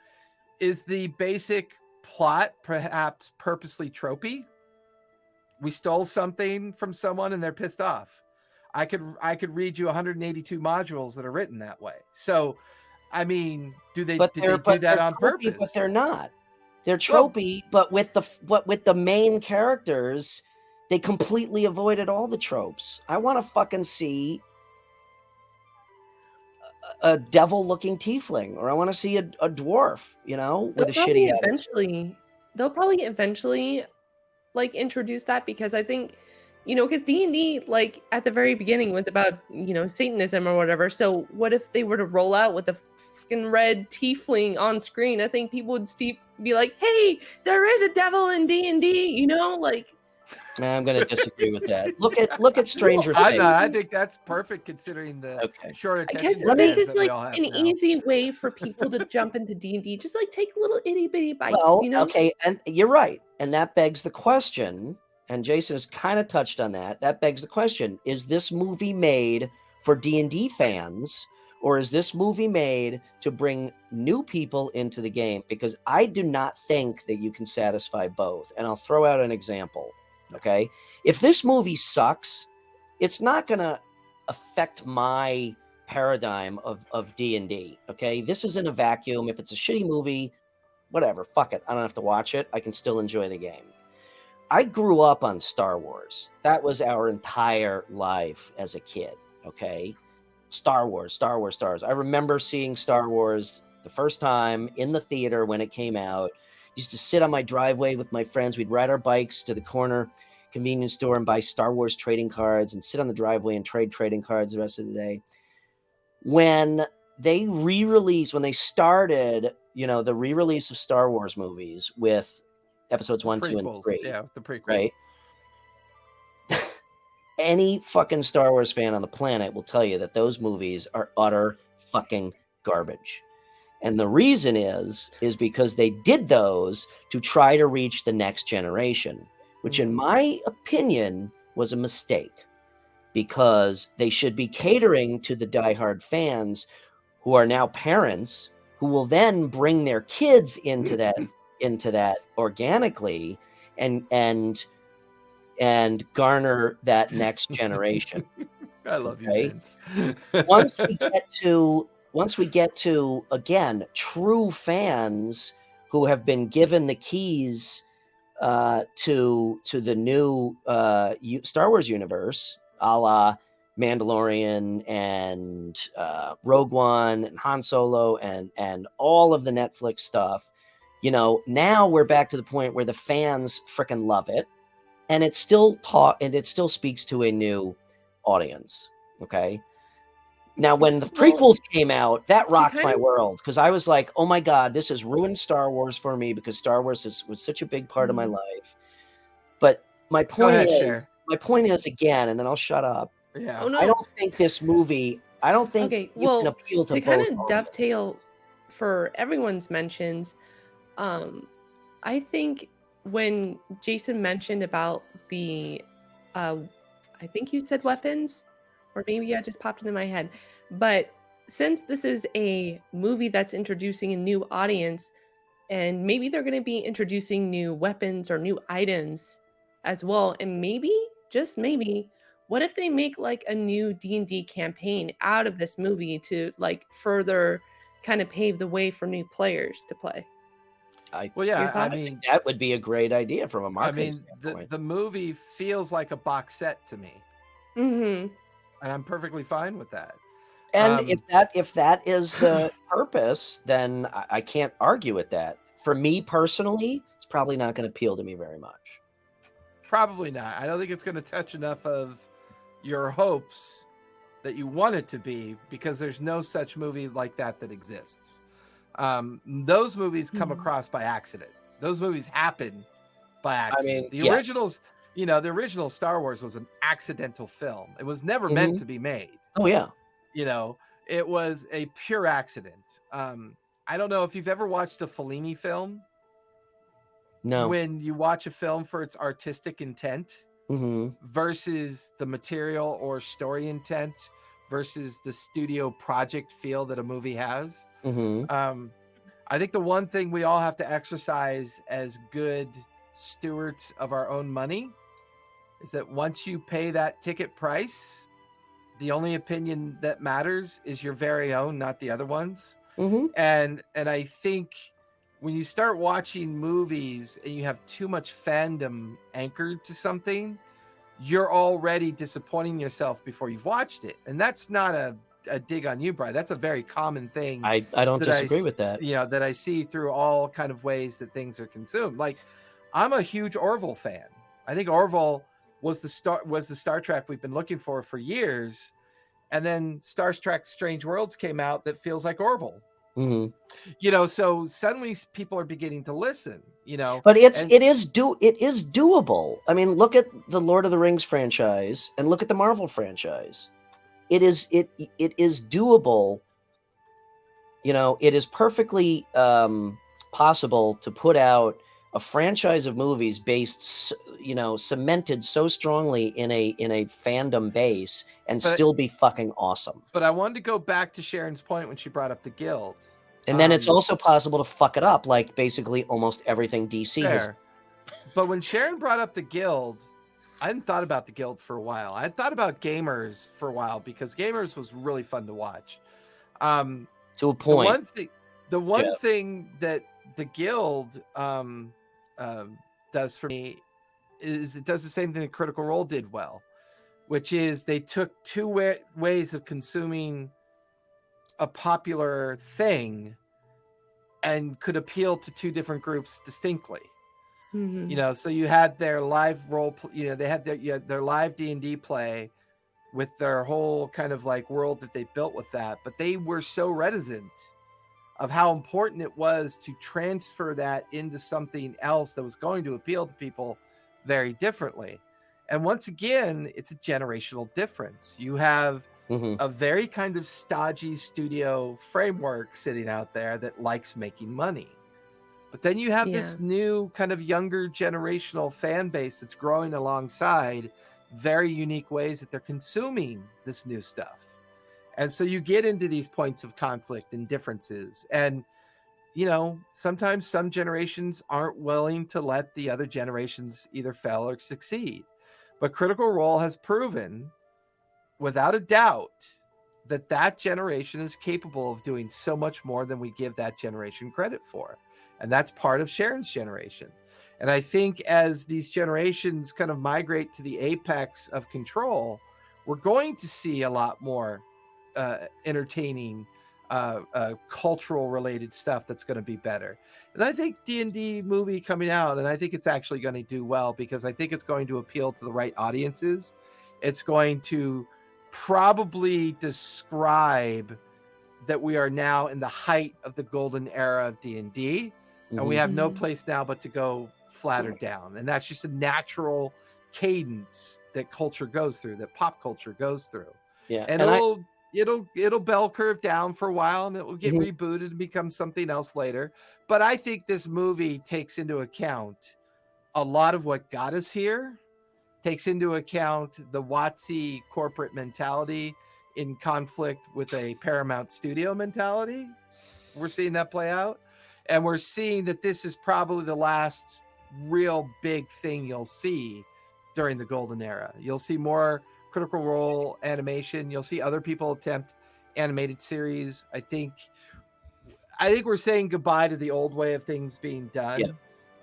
is the basic plot perhaps purposely tropey? We stole something from someone and they're pissed off. I could read you 182 modules that are written that way. So, I mean, did they do that on purpose? But they're not. They're tropey, but with the main characters, they completely avoided all the tropes. I want to fucking see a devil-looking tiefling, or I want to see a dwarf, with a shitty attitude. They'll probably eventually like introduce that, because I think, because D&D, like at the very beginning, was about, Satanism or whatever. So what if they were to roll out with a fucking red tiefling on screen? I think people would be like, hey, there is a devil in D&D, like. I'm going to disagree with that. Look at Stranger Things. I think that's perfect considering the short attention spans. This is like an now. easy way for people to jump into D&D. Just like take little itty bitty bites, Okay, and you're right. And that begs the question, and Jason has kind of touched on that. That begs the question, is this movie made for D&D fans, or is this movie made to bring new people into the game? Because I do not think that you can satisfy both. And I'll throw out an example. Okay, if this movie sucks, it's not going to affect my paradigm of D&D. Okay, this isn't a vacuum. If it's a shitty movie, whatever, fuck it. I don't have to watch it. I can still enjoy the game. I grew up on Star Wars. That was our entire life as a kid. Okay, Star Wars. I remember seeing Star Wars the first time in the theater when it came out. Used to sit on my driveway with my friends. We'd ride our bikes to the corner convenience store and buy Star Wars trading cards and sit on the driveway and trade trading cards the rest of the day. When they started, the re-release of Star Wars movies with episodes 1, 2, and 3. Yeah, the prequels. Right? Any fucking Star Wars fan on the planet will tell you that those movies are utter fucking garbage. And the reason is because they did those to try to reach the next generation, which in my opinion was a mistake, because they should be catering to the diehard fans who are now parents, who will then bring their kids into that organically and garner that next generation. I love you, Vince. Once we get to, again, true fans who have been given the keys to the new Star Wars universe, a la Mandalorian and Rogue One and Han Solo and all of the Netflix stuff, now we're back to the point where the fans freaking love it, and it still speaks to a new audience. Okay. Now, when the prequels came out, that rocked my world, because I was like, oh my God, this has ruined Star Wars for me, because Star Wars was such a big part of my life. But my point is, again, and then I'll shut up. Yeah. Oh, no. I don't think this movie, you can appeal to both. To kind of dovetail for everyone's mentions, I think when Jason mentioned about the, I think you said weapons, or maybe I just popped into my head. But since this is a movie that's introducing a new audience, and maybe they're going to be introducing new weapons or new items as well, and maybe, just maybe, what if they make like a new D&D campaign out of this movie to like further kind of pave the way for new players to play? I think that would be a great idea from a marketing standpoint. The movie feels like a box set to me. Mm-hmm. And I'm perfectly fine with that. And if that is the purpose, then I can't argue with that. For me personally, it's probably not going to appeal to me very much. Probably not. I don't think it's going to touch enough of your hopes that you want it to be, because there's no such movie like that exists. Those movies come across by accident. Those movies happen by I accident. mean, The yes. originals, the original Star Wars was an accidental film. It was never meant to be made. Oh yeah. It was a pure accident. I don't know if you've ever watched a Fellini film. No. When you watch a film for its artistic intent Mm-hmm. versus the material or story intent versus the studio project feel that a movie has. Mm-hmm. I think the one thing we all have to exercise as good stewards of our own money is that once you pay that ticket price, the only opinion that matters is your very own, not the other ones. Mm-hmm. And I think when you start watching movies and you have too much fandom anchored to something, you're already disappointing yourself before you've watched it. And that's not a dig on you, Brian. That's a very common thing. I don't that disagree with that. That I see through all kind of ways that things are consumed. Like, I'm a huge Orville fan. I think Orville was the Star Trek we've been looking for years. And then Star Trek Strange Worlds came out that feels like Orville. Mm-hmm. So suddenly people are beginning to listen, But it is doable. I mean, look at the Lord of the Rings franchise and look at the Marvel franchise. It is doable. It is perfectly possible to put out a franchise of movies based, cemented so strongly in a fandom base and still be fucking awesome. But I wanted to go back to Sharon's point when she brought up the Guild. And then it's also possible to fuck it up, like basically almost everything DC has. But when Sharon brought up the Guild, I hadn't thought about the Guild for a while. I had thought about Gamers for a while because Gamers was really fun to watch. To a point. The one thing that the Guild does for me is it does the same thing that Critical Role did well, which is they took two ways of consuming a popular thing and could appeal to two different groups distinctly. Mm-hmm. So you had their live role, they had their live D&D play with their whole kind of like world that they built with that, but they were so reticent of how important it was to transfer that into something else that was going to appeal to people very differently. And once again, it's a generational difference. You have a very kind of stodgy studio framework sitting out there that likes making money. But then you have this new kind of younger generational fan base that's growing alongside very unique ways that they're consuming this new stuff. And so you get into these points of conflict and differences. And, sometimes some generations aren't willing to let the other generations either fail or succeed. But Critical Role has proven, without a doubt, that generation is capable of doing so much more than we give that generation credit for. And that's part of Sharon's generation. And I think as these generations kind of migrate to the apex of control, we're going to see a lot more entertaining cultural related stuff that's going to be better. And I think D&D movie coming out, and I think it's actually going to do well because I think it's going to appeal to the right audiences. It's going to probably describe that we are now in the height of the golden era of D&D, and we have no place now but to go flatter down. And that's just a natural cadence that culture goes through, that pop culture goes through. Yeah. And it'll bell curve down for a while, and it will get rebooted and become something else later. But I think this movie takes into account a lot of what got us here, takes into account the WotC corporate mentality in conflict with a Paramount studio mentality. We're seeing that play out. And we're seeing that this is probably the last real big thing you'll see during the golden era. You'll see more Critical Role animation. You'll see other people attempt animated series. I think we're saying goodbye to the old way of things being done. Yeah.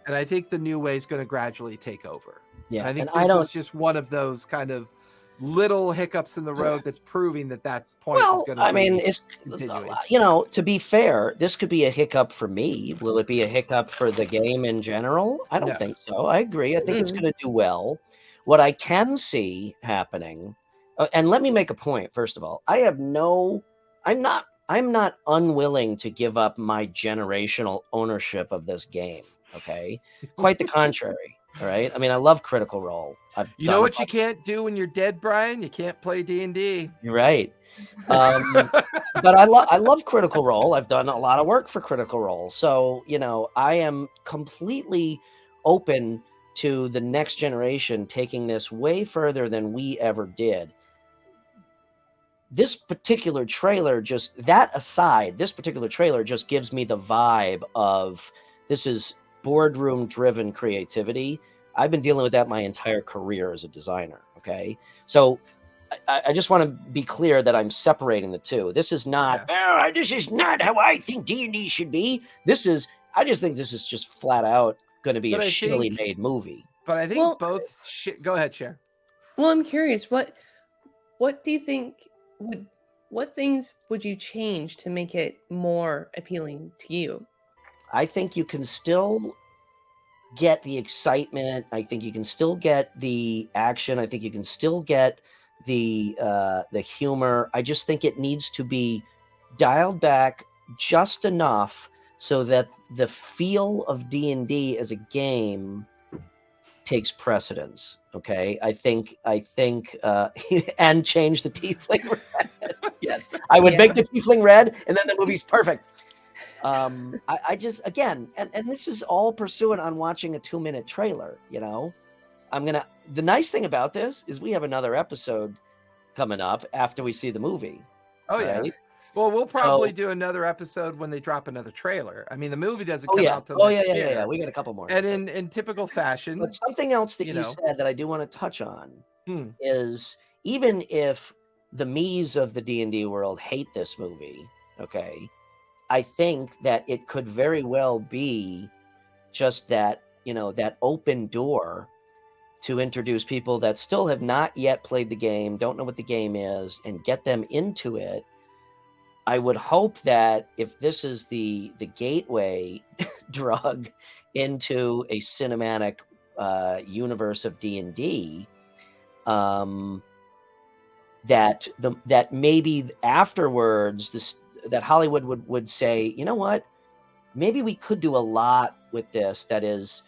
And I think the new way is going to gradually take over. Yeah. And I think this is just one of those kind of little hiccups in the road that's proving that point is going to it's continuing. To be fair, this could be a hiccup for me. Will it be a hiccup for the game in general? I don't think so. I agree. I think it's going to do well. What I can see happening, and let me make a point, first of all, I'm not unwilling to give up my generational ownership of this game. Okay, quite the contrary. All right. I mean, I love Critical Role. You know what you can't do when you're dead, Brian? You can't play D&D. You're right. But I love Critical Role. I've done a lot of work for Critical Role. So, I am completely open to the next generation taking this way further than we ever did. This particular trailer just gives me the vibe of this is boardroom driven creativity. I've been dealing with that my entire career as a designer. Okay. So I just want to be clear that I'm separating the two. This is not, this is not how I think D&D should be. I just think this is just flat out going to be shittily made movie. But I think go ahead, Cher. Well, I'm curious, what do you think what things would you change to make it more appealing to you? I think you can still get the excitement. I think you can still get the action. I think you can still get the humor. I just think it needs to be dialed back just enough so that the feel of D&D as a game takes precedence. Okay, I think and change the tiefling red. Yes, I would make the tiefling red, and then the movie's perfect. I just, again, and this is all pursuant on watching a 2-minute trailer. The nice thing about this is we have another episode coming up after we see the movie. Oh yeah. Right? Well, we'll probably do another episode when they drop another trailer. I mean, the movie doesn't come out till next year. Yeah. We got a couple more. And in typical fashion. But something else that you said that I do want to touch on is, even if the me's of the D&D world hate this movie, okay, I think that it could very well be just that, that open door to introduce people that still have not yet played the game, don't know what the game is, and get them into it. I would hope that if this is the gateway drug into a cinematic universe of D&D, that maybe afterwards that Hollywood would say, you know what, maybe we could do a lot with this that is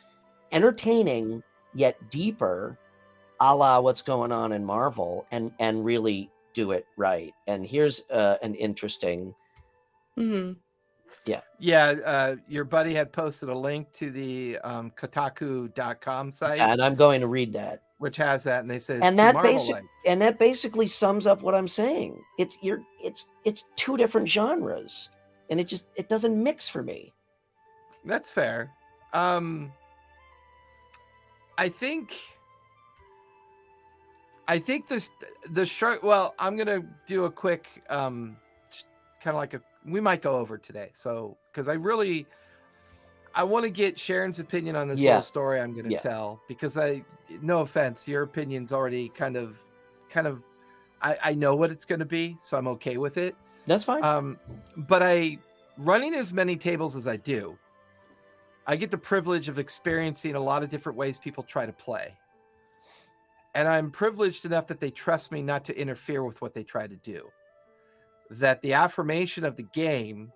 entertaining yet deeper, a la what's going on in Marvel, and really do it right. And here's an interesting your buddy had posted a link to the kotaku.com site, and I'm going to read that, which has that, and they said that basically sums up what I'm saying. It's two different genres, and it doesn't mix for me. That's fair. I think the short. Well, I'm gonna do a quick, kind of like we might go over today. So, because I want to get Sharon's opinion on this little story I'm gonna tell, because no offense, your opinion's already kind of, I know what it's gonna be, so I'm okay with it. That's fine. But running as many tables as I do, I get the privilege of experiencing a lot of different ways people try to play. And I'm privileged enough that they trust me not to interfere with what they try to do. That the affirmation of the game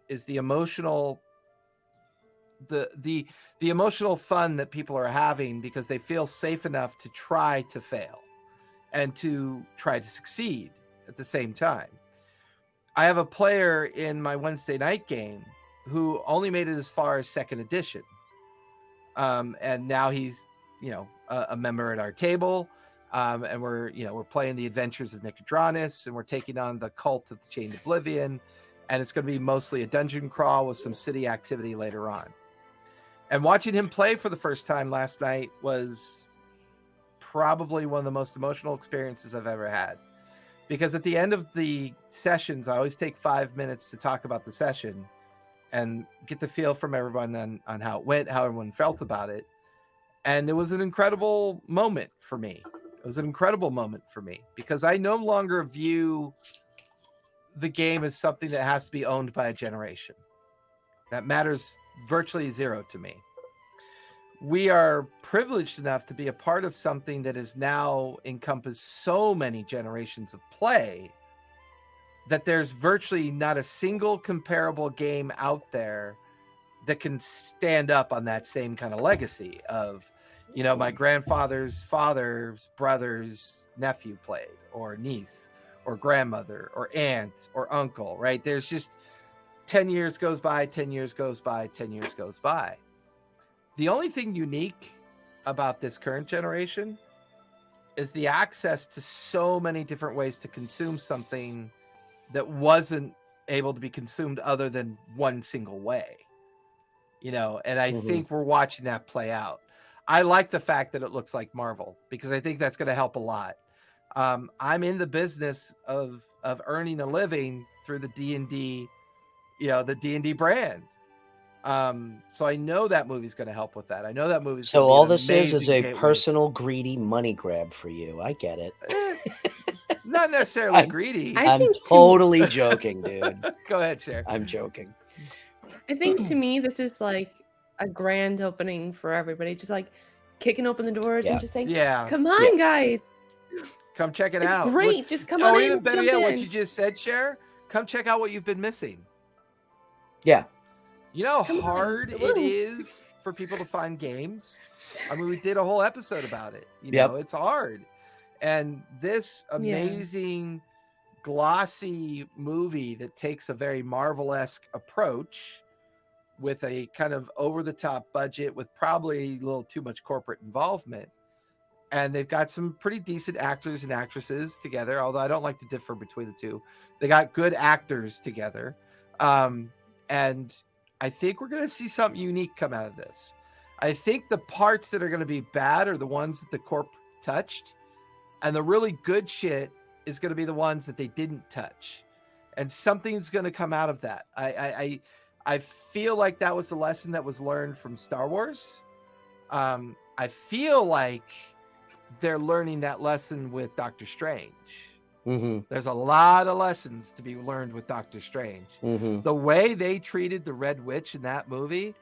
is the emotional, the emotional fun that people are having because they feel safe enough to try to fail and to try to succeed at the same time. I have a player in my Wednesday night game who only made it as far as 2nd edition. And now he's, a member at our table. And we're playing the adventures of Nicodranus, and we're taking on the cult of the Chained Oblivion. And it's going to be mostly a dungeon crawl with some city activity later on. And watching him play for the first time last night was probably one of the most emotional experiences I've ever had. Because at the end of the sessions, I always take 5 minutes to talk about the session and get the feel from everyone on how it went, how everyone felt about it. And it was an incredible moment for me. It was an incredible moment for me because I no longer view the game as something that has to be owned by a generation. That matters virtually zero to me. We are privileged enough to be a part of something that has now encompassed so many generations of play that there's virtually not a single comparable game out there that can stand up on that same kind of legacy of, you know, my grandfather's father's brother's nephew played, or niece, or grandmother, or aunt, or uncle, right? There's just 10 years goes by, 10 years goes by, 10 years goes by. The only thing unique about this current generation is the access to so many different ways to consume something that wasn't able to be consumed other than one single way, you know, and I think we're watching that play out. I like the fact that it looks like Marvel, because I think that's going to help a lot. I'm in the business of earning a living through the D&D, you know, the D&D brand. So I know that movie's going to help with that. I know that movie's So gonna be all an this is amazing a gateway. personal greedy money grab for you. I get it. Not necessarily I'm- greedy. I I'm think totally joking, dude. Go ahead, Cher. I'm joking. I think to me, this is like a grand opening for everybody. Just like kicking open the doors Yeah. and just saying, Yeah, come on, Yeah. guys. come check it It's out. great. Just come Oh, on even in. better Jump yet, in. what you just said, Cher. Come check out what you've been missing. Yeah. You know how Come on. hard it Woo. is for people to find games? I mean, we did a whole episode about it. You Yep. know, it's hard. And this amazing, glossy movie that takes a very Marvel-esque approach with a kind of over-the-top budget with probably a little too much corporate involvement. And they've got some pretty decent actors and actresses together, although I don't like to differ between the two. They got good actors together. And I think we're going to see something unique come out of this. I think the parts that are going to be bad are the ones that the corp touched, and the really good shit is going to be the ones that they didn't touch. And something's going to come out of that. I feel like that was the lesson that was learned from Star Wars. I feel like they're learning that lesson with Doctor Strange. There's a lot of lessons to be learned with Doctor Strange. The way they treated the Red Witch in that movie,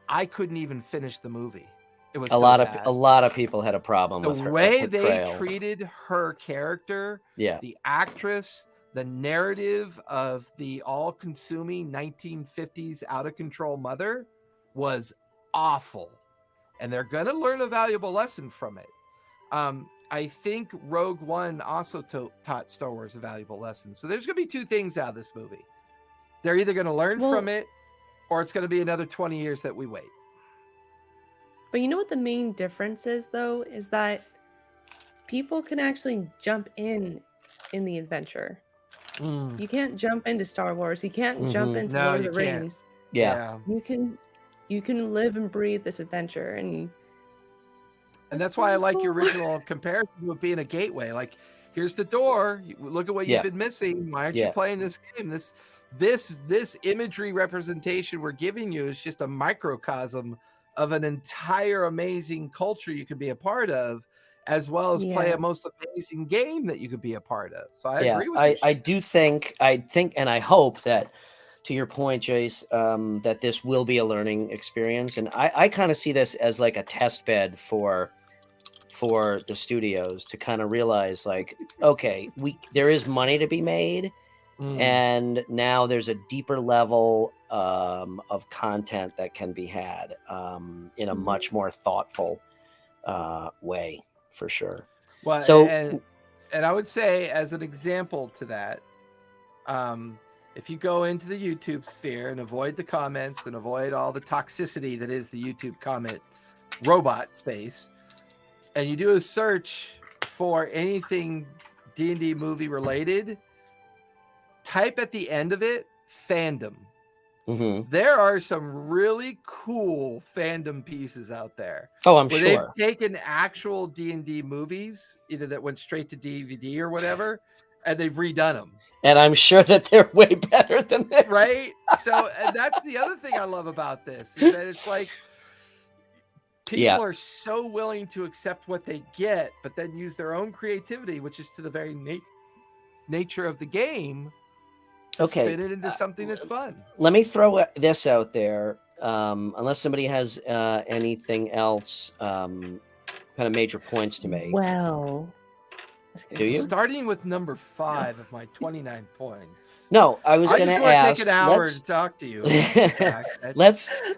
I couldn't even finish the movie. It was A lot of people had a problem with the her way they portrayal. treated her character, Yeah. the actress, the narrative of the all-consuming 1950s out-of-control mother was awful. And they're going to learn a valuable lesson from it. I think Rogue One also taught Star Wars a valuable lesson. So there's going to be two things out of this movie. They're either going to learn from it, or it's going to be another 20 years that we wait. But you know what the main difference is, though, is that people can actually jump in the adventure. You can't jump into Star Wars. You can't jump into No, Lord of you the can't. Rings. Yeah. You can live and breathe this adventure, and that's why I like your original comparison with being a gateway. Like, here's the door. Look at what you've been missing. Why aren't you playing this game? This imagery representation we're giving you is just a microcosm of an entire amazing culture you could be a part of, as well as play a most amazing game that you could be a part of. So I agree with you. I think, and I hope that, to your point, Jace, that this will be a learning experience. And I kind of see this as like a test bed for the studios to kind of realize, like, okay, there is money to be made. And now there's a deeper level of content that can be had in a much more thoughtful way, for sure. Well, so, and I would say, as an example to that, if you go into the YouTube sphere and avoid the comments and avoid all the toxicity that is the YouTube comment robot space, and you do a search for anything D&D movie related, type at the end of it fandom. There are some really cool fandom pieces out there. Oh, I'm where sure. They've taken actual D&D movies, either that went straight to DVD or whatever, and they've redone them. And I'm sure that they're way better than this. Right? So, and that's the other thing I love about this, is that it's like people are so willing to accept what they get, but then use their own creativity, which is to the very nature of the game, to spin it into something that's fun. Let me throw this out there. Unless somebody has anything else, kind of major points to make. Well, That's gonna Do be you? fun. Starting with number 5 of my 29 points. No, I was I going just to want to ask. take an hour let's- to talk to you. In fact,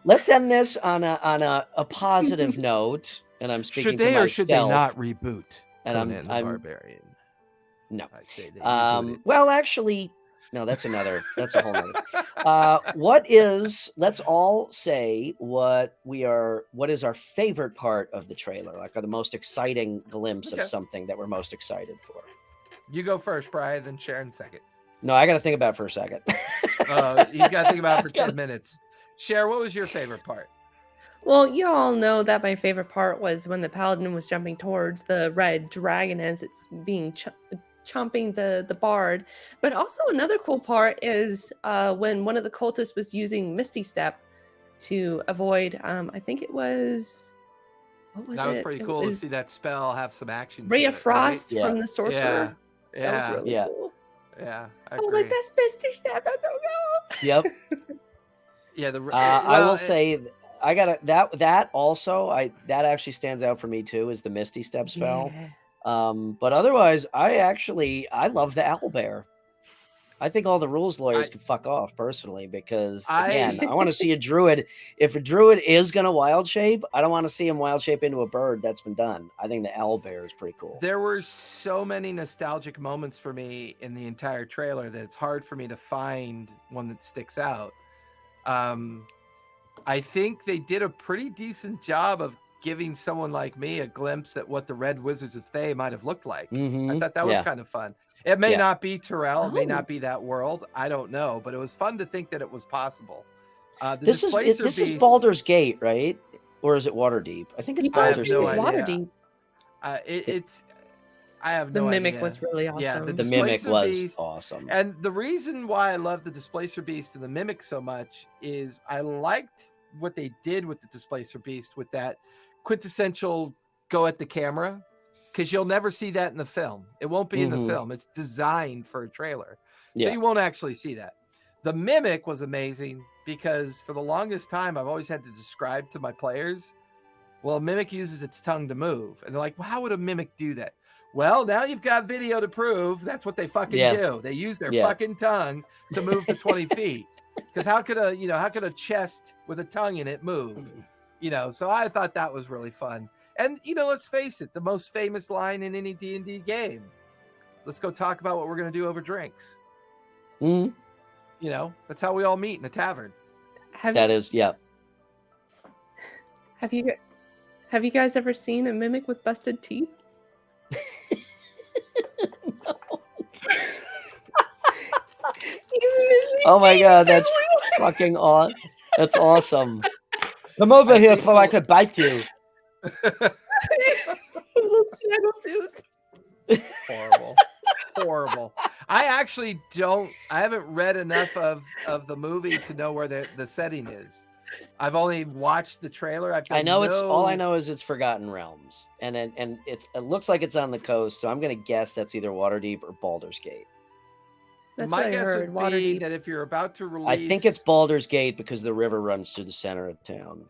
let's end this on a positive note. And I'm speaking should to they or myself. should they not reboot And Conan the I'm Barbarian? no. I say they reboot it. Well, actually, no. That's a whole nother. Let's all say what is our favorite part of the trailer, like the most exciting glimpse Okay. of something that we're most excited for. You go first, Brian, then Sharon second. No, I got to think about it for a second. He's got to think about it for 10 minutes. Cher, what was your favorite part? Well, you all know that my favorite part was when the paladin was jumping towards the red dragon as it's being chomping the bard. But also another cool part is when one of the cultists was using Misty Step to avoid. I think it was. What was That was it? pretty It cool to was see that spell have some action. Ray to of it, right? Frost Yeah. from the sorcerer. Yeah. That was Yeah. really Yeah. cool. Yeah. I I was agree. like, that's Misty Step. That's so cool. Yep. Yeah. I will say I got that also. That actually stands out for me too, is the Misty Step spell. Yeah. But otherwise, I love the owlbear. I think all the rules lawyers can fuck off personally, because again, I want to see a druid. If a druid is going to wild shape, I don't want to see him wild shape into a bird. That's been done. I think the owlbear is pretty cool. There were so many nostalgic moments for me in the entire trailer that it's hard for me to find one that sticks out. I think they did a pretty decent job of giving someone like me a glimpse at what the Red Wizards of Thay might have looked like. I thought that was kind of fun. It may not be Terrell, it may not be that world. I don't know, but it was fun to think that it was possible. This is Baldur's Gate, right? Or is it Waterdeep? I think it's Baldur's Gate. It's Waterdeep. I have The no Mimic idea. was really awesome. Yeah, the Mimic Displacer was Beast, awesome. And the reason why I love the Displacer Beast and the Mimic so much is I liked what they did with the Displacer Beast with that quintessential go at the camera, because you'll never see that in the film. It won't be in the film. It's designed for a trailer. So you won't actually see that. The Mimic was amazing because for the longest time, I've always had to describe to my players, well, a Mimic uses its tongue to move. And they're like, well, how would a Mimic do that? Well, now you've got video to prove that's what they fucking do. They use their fucking tongue to move to 20 feet. Because how could a chest with a tongue in it move? So I thought that was really fun. And let's face it, the most famous line in any D&D game. Let's go talk about what we're gonna do over drinks. That's how we all meet in a tavern. Have you guys ever seen a Mimic with busted teeth? Oh my god, that's fucking awesome. That's awesome. Come over here before I could bite you. Little snaggletooth. Horrible. I haven't read enough of the movie to know where the setting is. I've only watched the trailer. All I know is it's Forgotten Realms, and it looks like it's on the coast. So I'm gonna guess that's either Waterdeep or Baldur's Gate. That's My what I guess heard. would be Waterdeep. that if you're about to release, I think it's Baldur's Gate because the river runs through the center of town.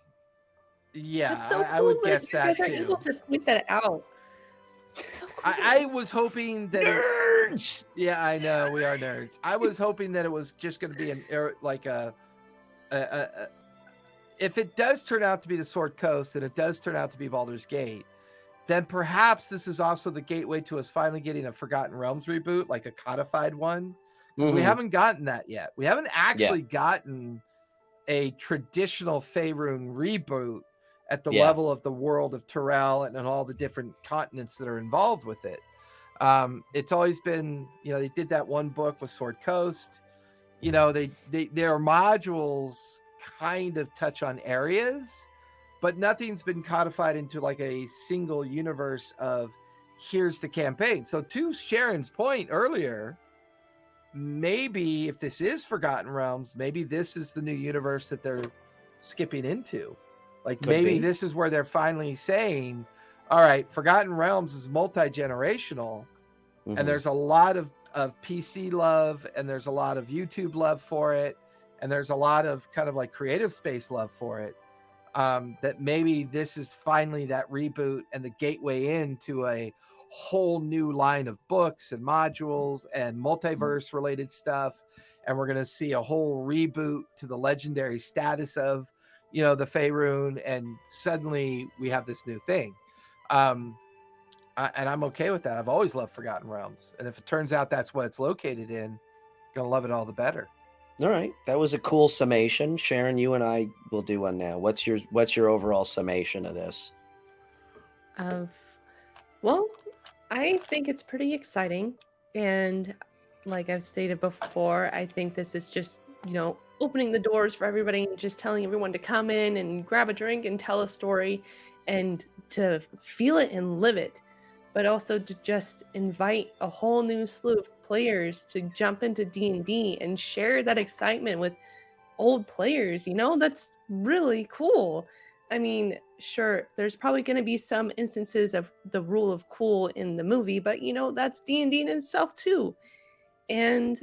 Yeah, That's so cool. I would guess you guys that are too. able to point that out. That's so cool. I was hoping that Nerds. Yeah, I know we are nerds. I was hoping that it was just going to be if it does turn out to be the Sword Coast and it does turn out to be Baldur's Gate, then perhaps this is also the gateway to us finally getting a Forgotten Realms reboot, like a codified one. Because we haven't gotten that yet. We haven't actually gotten a traditional Faerun reboot at the level of the world of Terrell and all the different continents that are involved with it. It's always been, they did that one book with Sword Coast. Their modules kind of touch on areas, but nothing's been codified into like a single universe of here's the campaign. So to Sharon's point earlier, maybe if this is Forgotten Realms, maybe this is the new universe that they're skipping into. Like maybe this is where they're finally saying, all right, Forgotten Realms is multi-generational, and there's a lot of PC love, and there's a lot of YouTube love for it, and there's a lot of kind of like creative space love for it. That maybe this is finally that reboot and the gateway into a whole new line of books and modules and multiverse related stuff. And we're going to see a whole reboot to the legendary status of, the Faerun. And suddenly we have this new thing. And I'm okay with that. I've always loved Forgotten Realms. And if it turns out that's what it's located in, going to love it all the better. All right, that was a cool summation. Sharon, you and I will do one now. What's your overall summation of this? Well, I think it's pretty exciting, and like I've stated before, I think this is just opening the doors for everybody and just telling everyone to come in and grab a drink and tell a story, and to feel it and live it, but also to just invite a whole new slew of players to jump into D&D and share that excitement with old players. That's really cool. I mean, sure, there's probably going to be some instances of the rule of cool in the movie, but that's D&D in itself too. And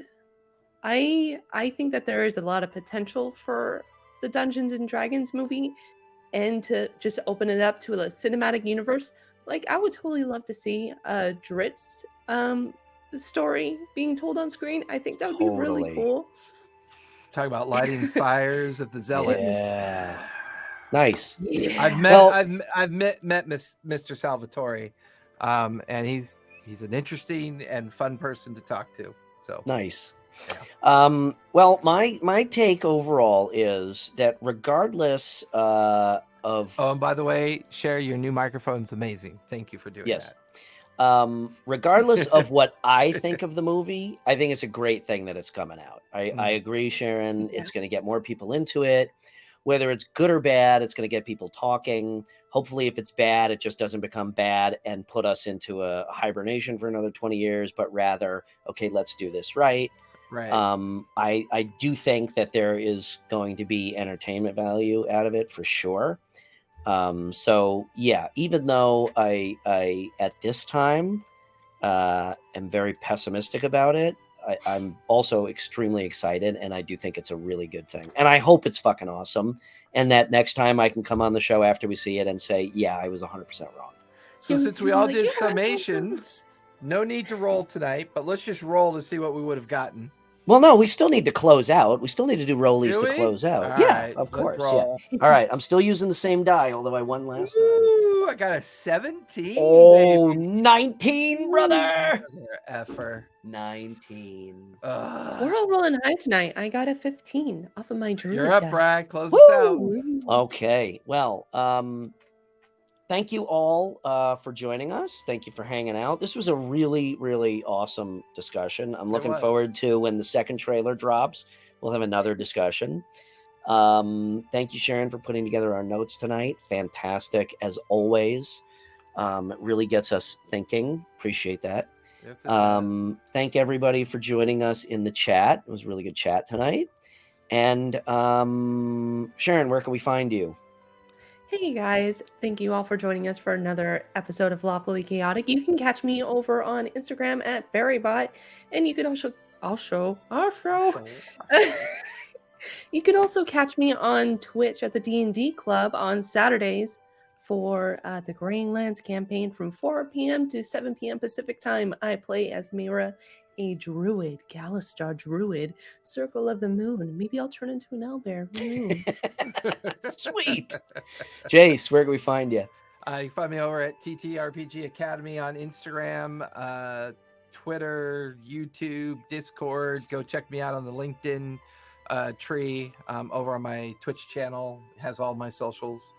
I think that there is a lot of potential for the Dungeons and Dragons movie, and to just open it up to a cinematic universe. Like, I would totally love to see Drit's story being told on screen. I think that would be really Totally. cool. Talk about lighting fires of the zealots. Yeah. Nice. I've met Mr. Salvatore, and he's an interesting and fun person to talk to. So Nice. Yeah. Well, my take overall is that regardless of Oh, and by the way, Sherry, your new microphone's amazing. Thank you for doing yes. that. Regardless of what I think of the movie, I think it's a great thing that it's coming out. I agree, Sharon. Yeah. It's going to get more people into it. Whether it's good or bad, it's going to get people talking. Hopefully, if it's bad, it just doesn't become bad and put us into a hibernation for another 20 years, but rather, okay, let's do this right. Right. I do think that there is going to be entertainment value out of it for sure. So yeah, even though I at this time am very pessimistic about it, I'm also extremely excited, and I do think it's a really good thing. And I hope it's fucking awesome, and that next time I can come on the show after we see it and say, yeah, I was 100% wrong. So since we all did summations, no need to roll tonight, but let's just roll to see what we would have gotten. Well, no, we still need to close out. We still need to do rollies Do to we? close out. All Yeah, right, of let's course. roll. Yeah. All right. I'm still using the same die, although I won last time. Ooh, I got a 17. Oh, baby. 19, brother. Mother effer. 19. We're all rolling high tonight. I got a 15 off of my druid You're up, dice. Brad. Close us out. Woo! Okay. Well, thank you all for joining us. Thank you for hanging out. This was a really, really awesome discussion. I'm looking was. forward to when the second trailer drops. We'll have another discussion. Thank you, Sharon, for putting together our notes tonight. Fantastic, as always. It really gets us thinking. Appreciate that. Yes, it does. Thank everybody for joining us in the chat. It was a really good chat tonight. And Sharon, where can we find you? Hey guys, thank you all for joining us for another episode of Lawfully Chaotic. You can catch me over on Instagram at BerryBot, and you could also you could also catch me on Twitch at the D&D Club on Saturdays for the Greenlands campaign from 4 p.m. to 7 p.m. Pacific time. I play as Mira, a druid, Galistar druid, Circle of the Moon. Maybe I'll turn into an owlbear. Who knows? Sweet. Jace, where can we find you? You can find me over at TTRPG Academy on Instagram, Twitter, YouTube, Discord. Go check me out on the LinkedIn tree over on my Twitch channel. It has all my socials.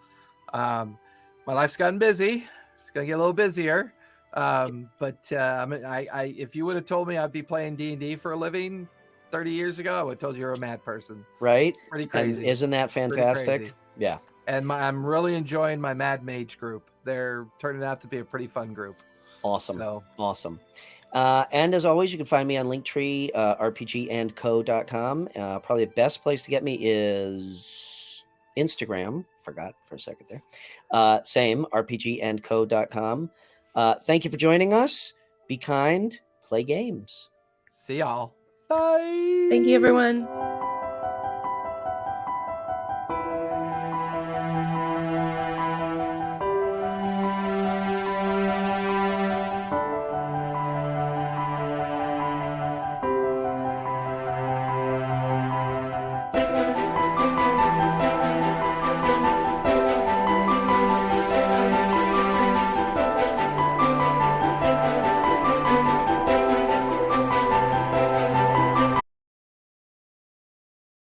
My life's gotten busy. It's gonna get a little busier. But if you would have told me I'd be playing D&D for a living 30 years ago, I would have told you you're a mad person. Right? Pretty And crazy. isn't that Pretty fantastic? crazy. Yeah. And I'm really enjoying my Mad Mage group. They're turning out to be a pretty fun group. Awesome. So Awesome. And as always, you can find me on Linktree, RPG&Co.com. Probably the best place to get me is Instagram. Forgot for a second there. Same, RPG&Co.com. Thank you for joining us. Be kind, play games. see y'all. Bye. Thank you, everyone.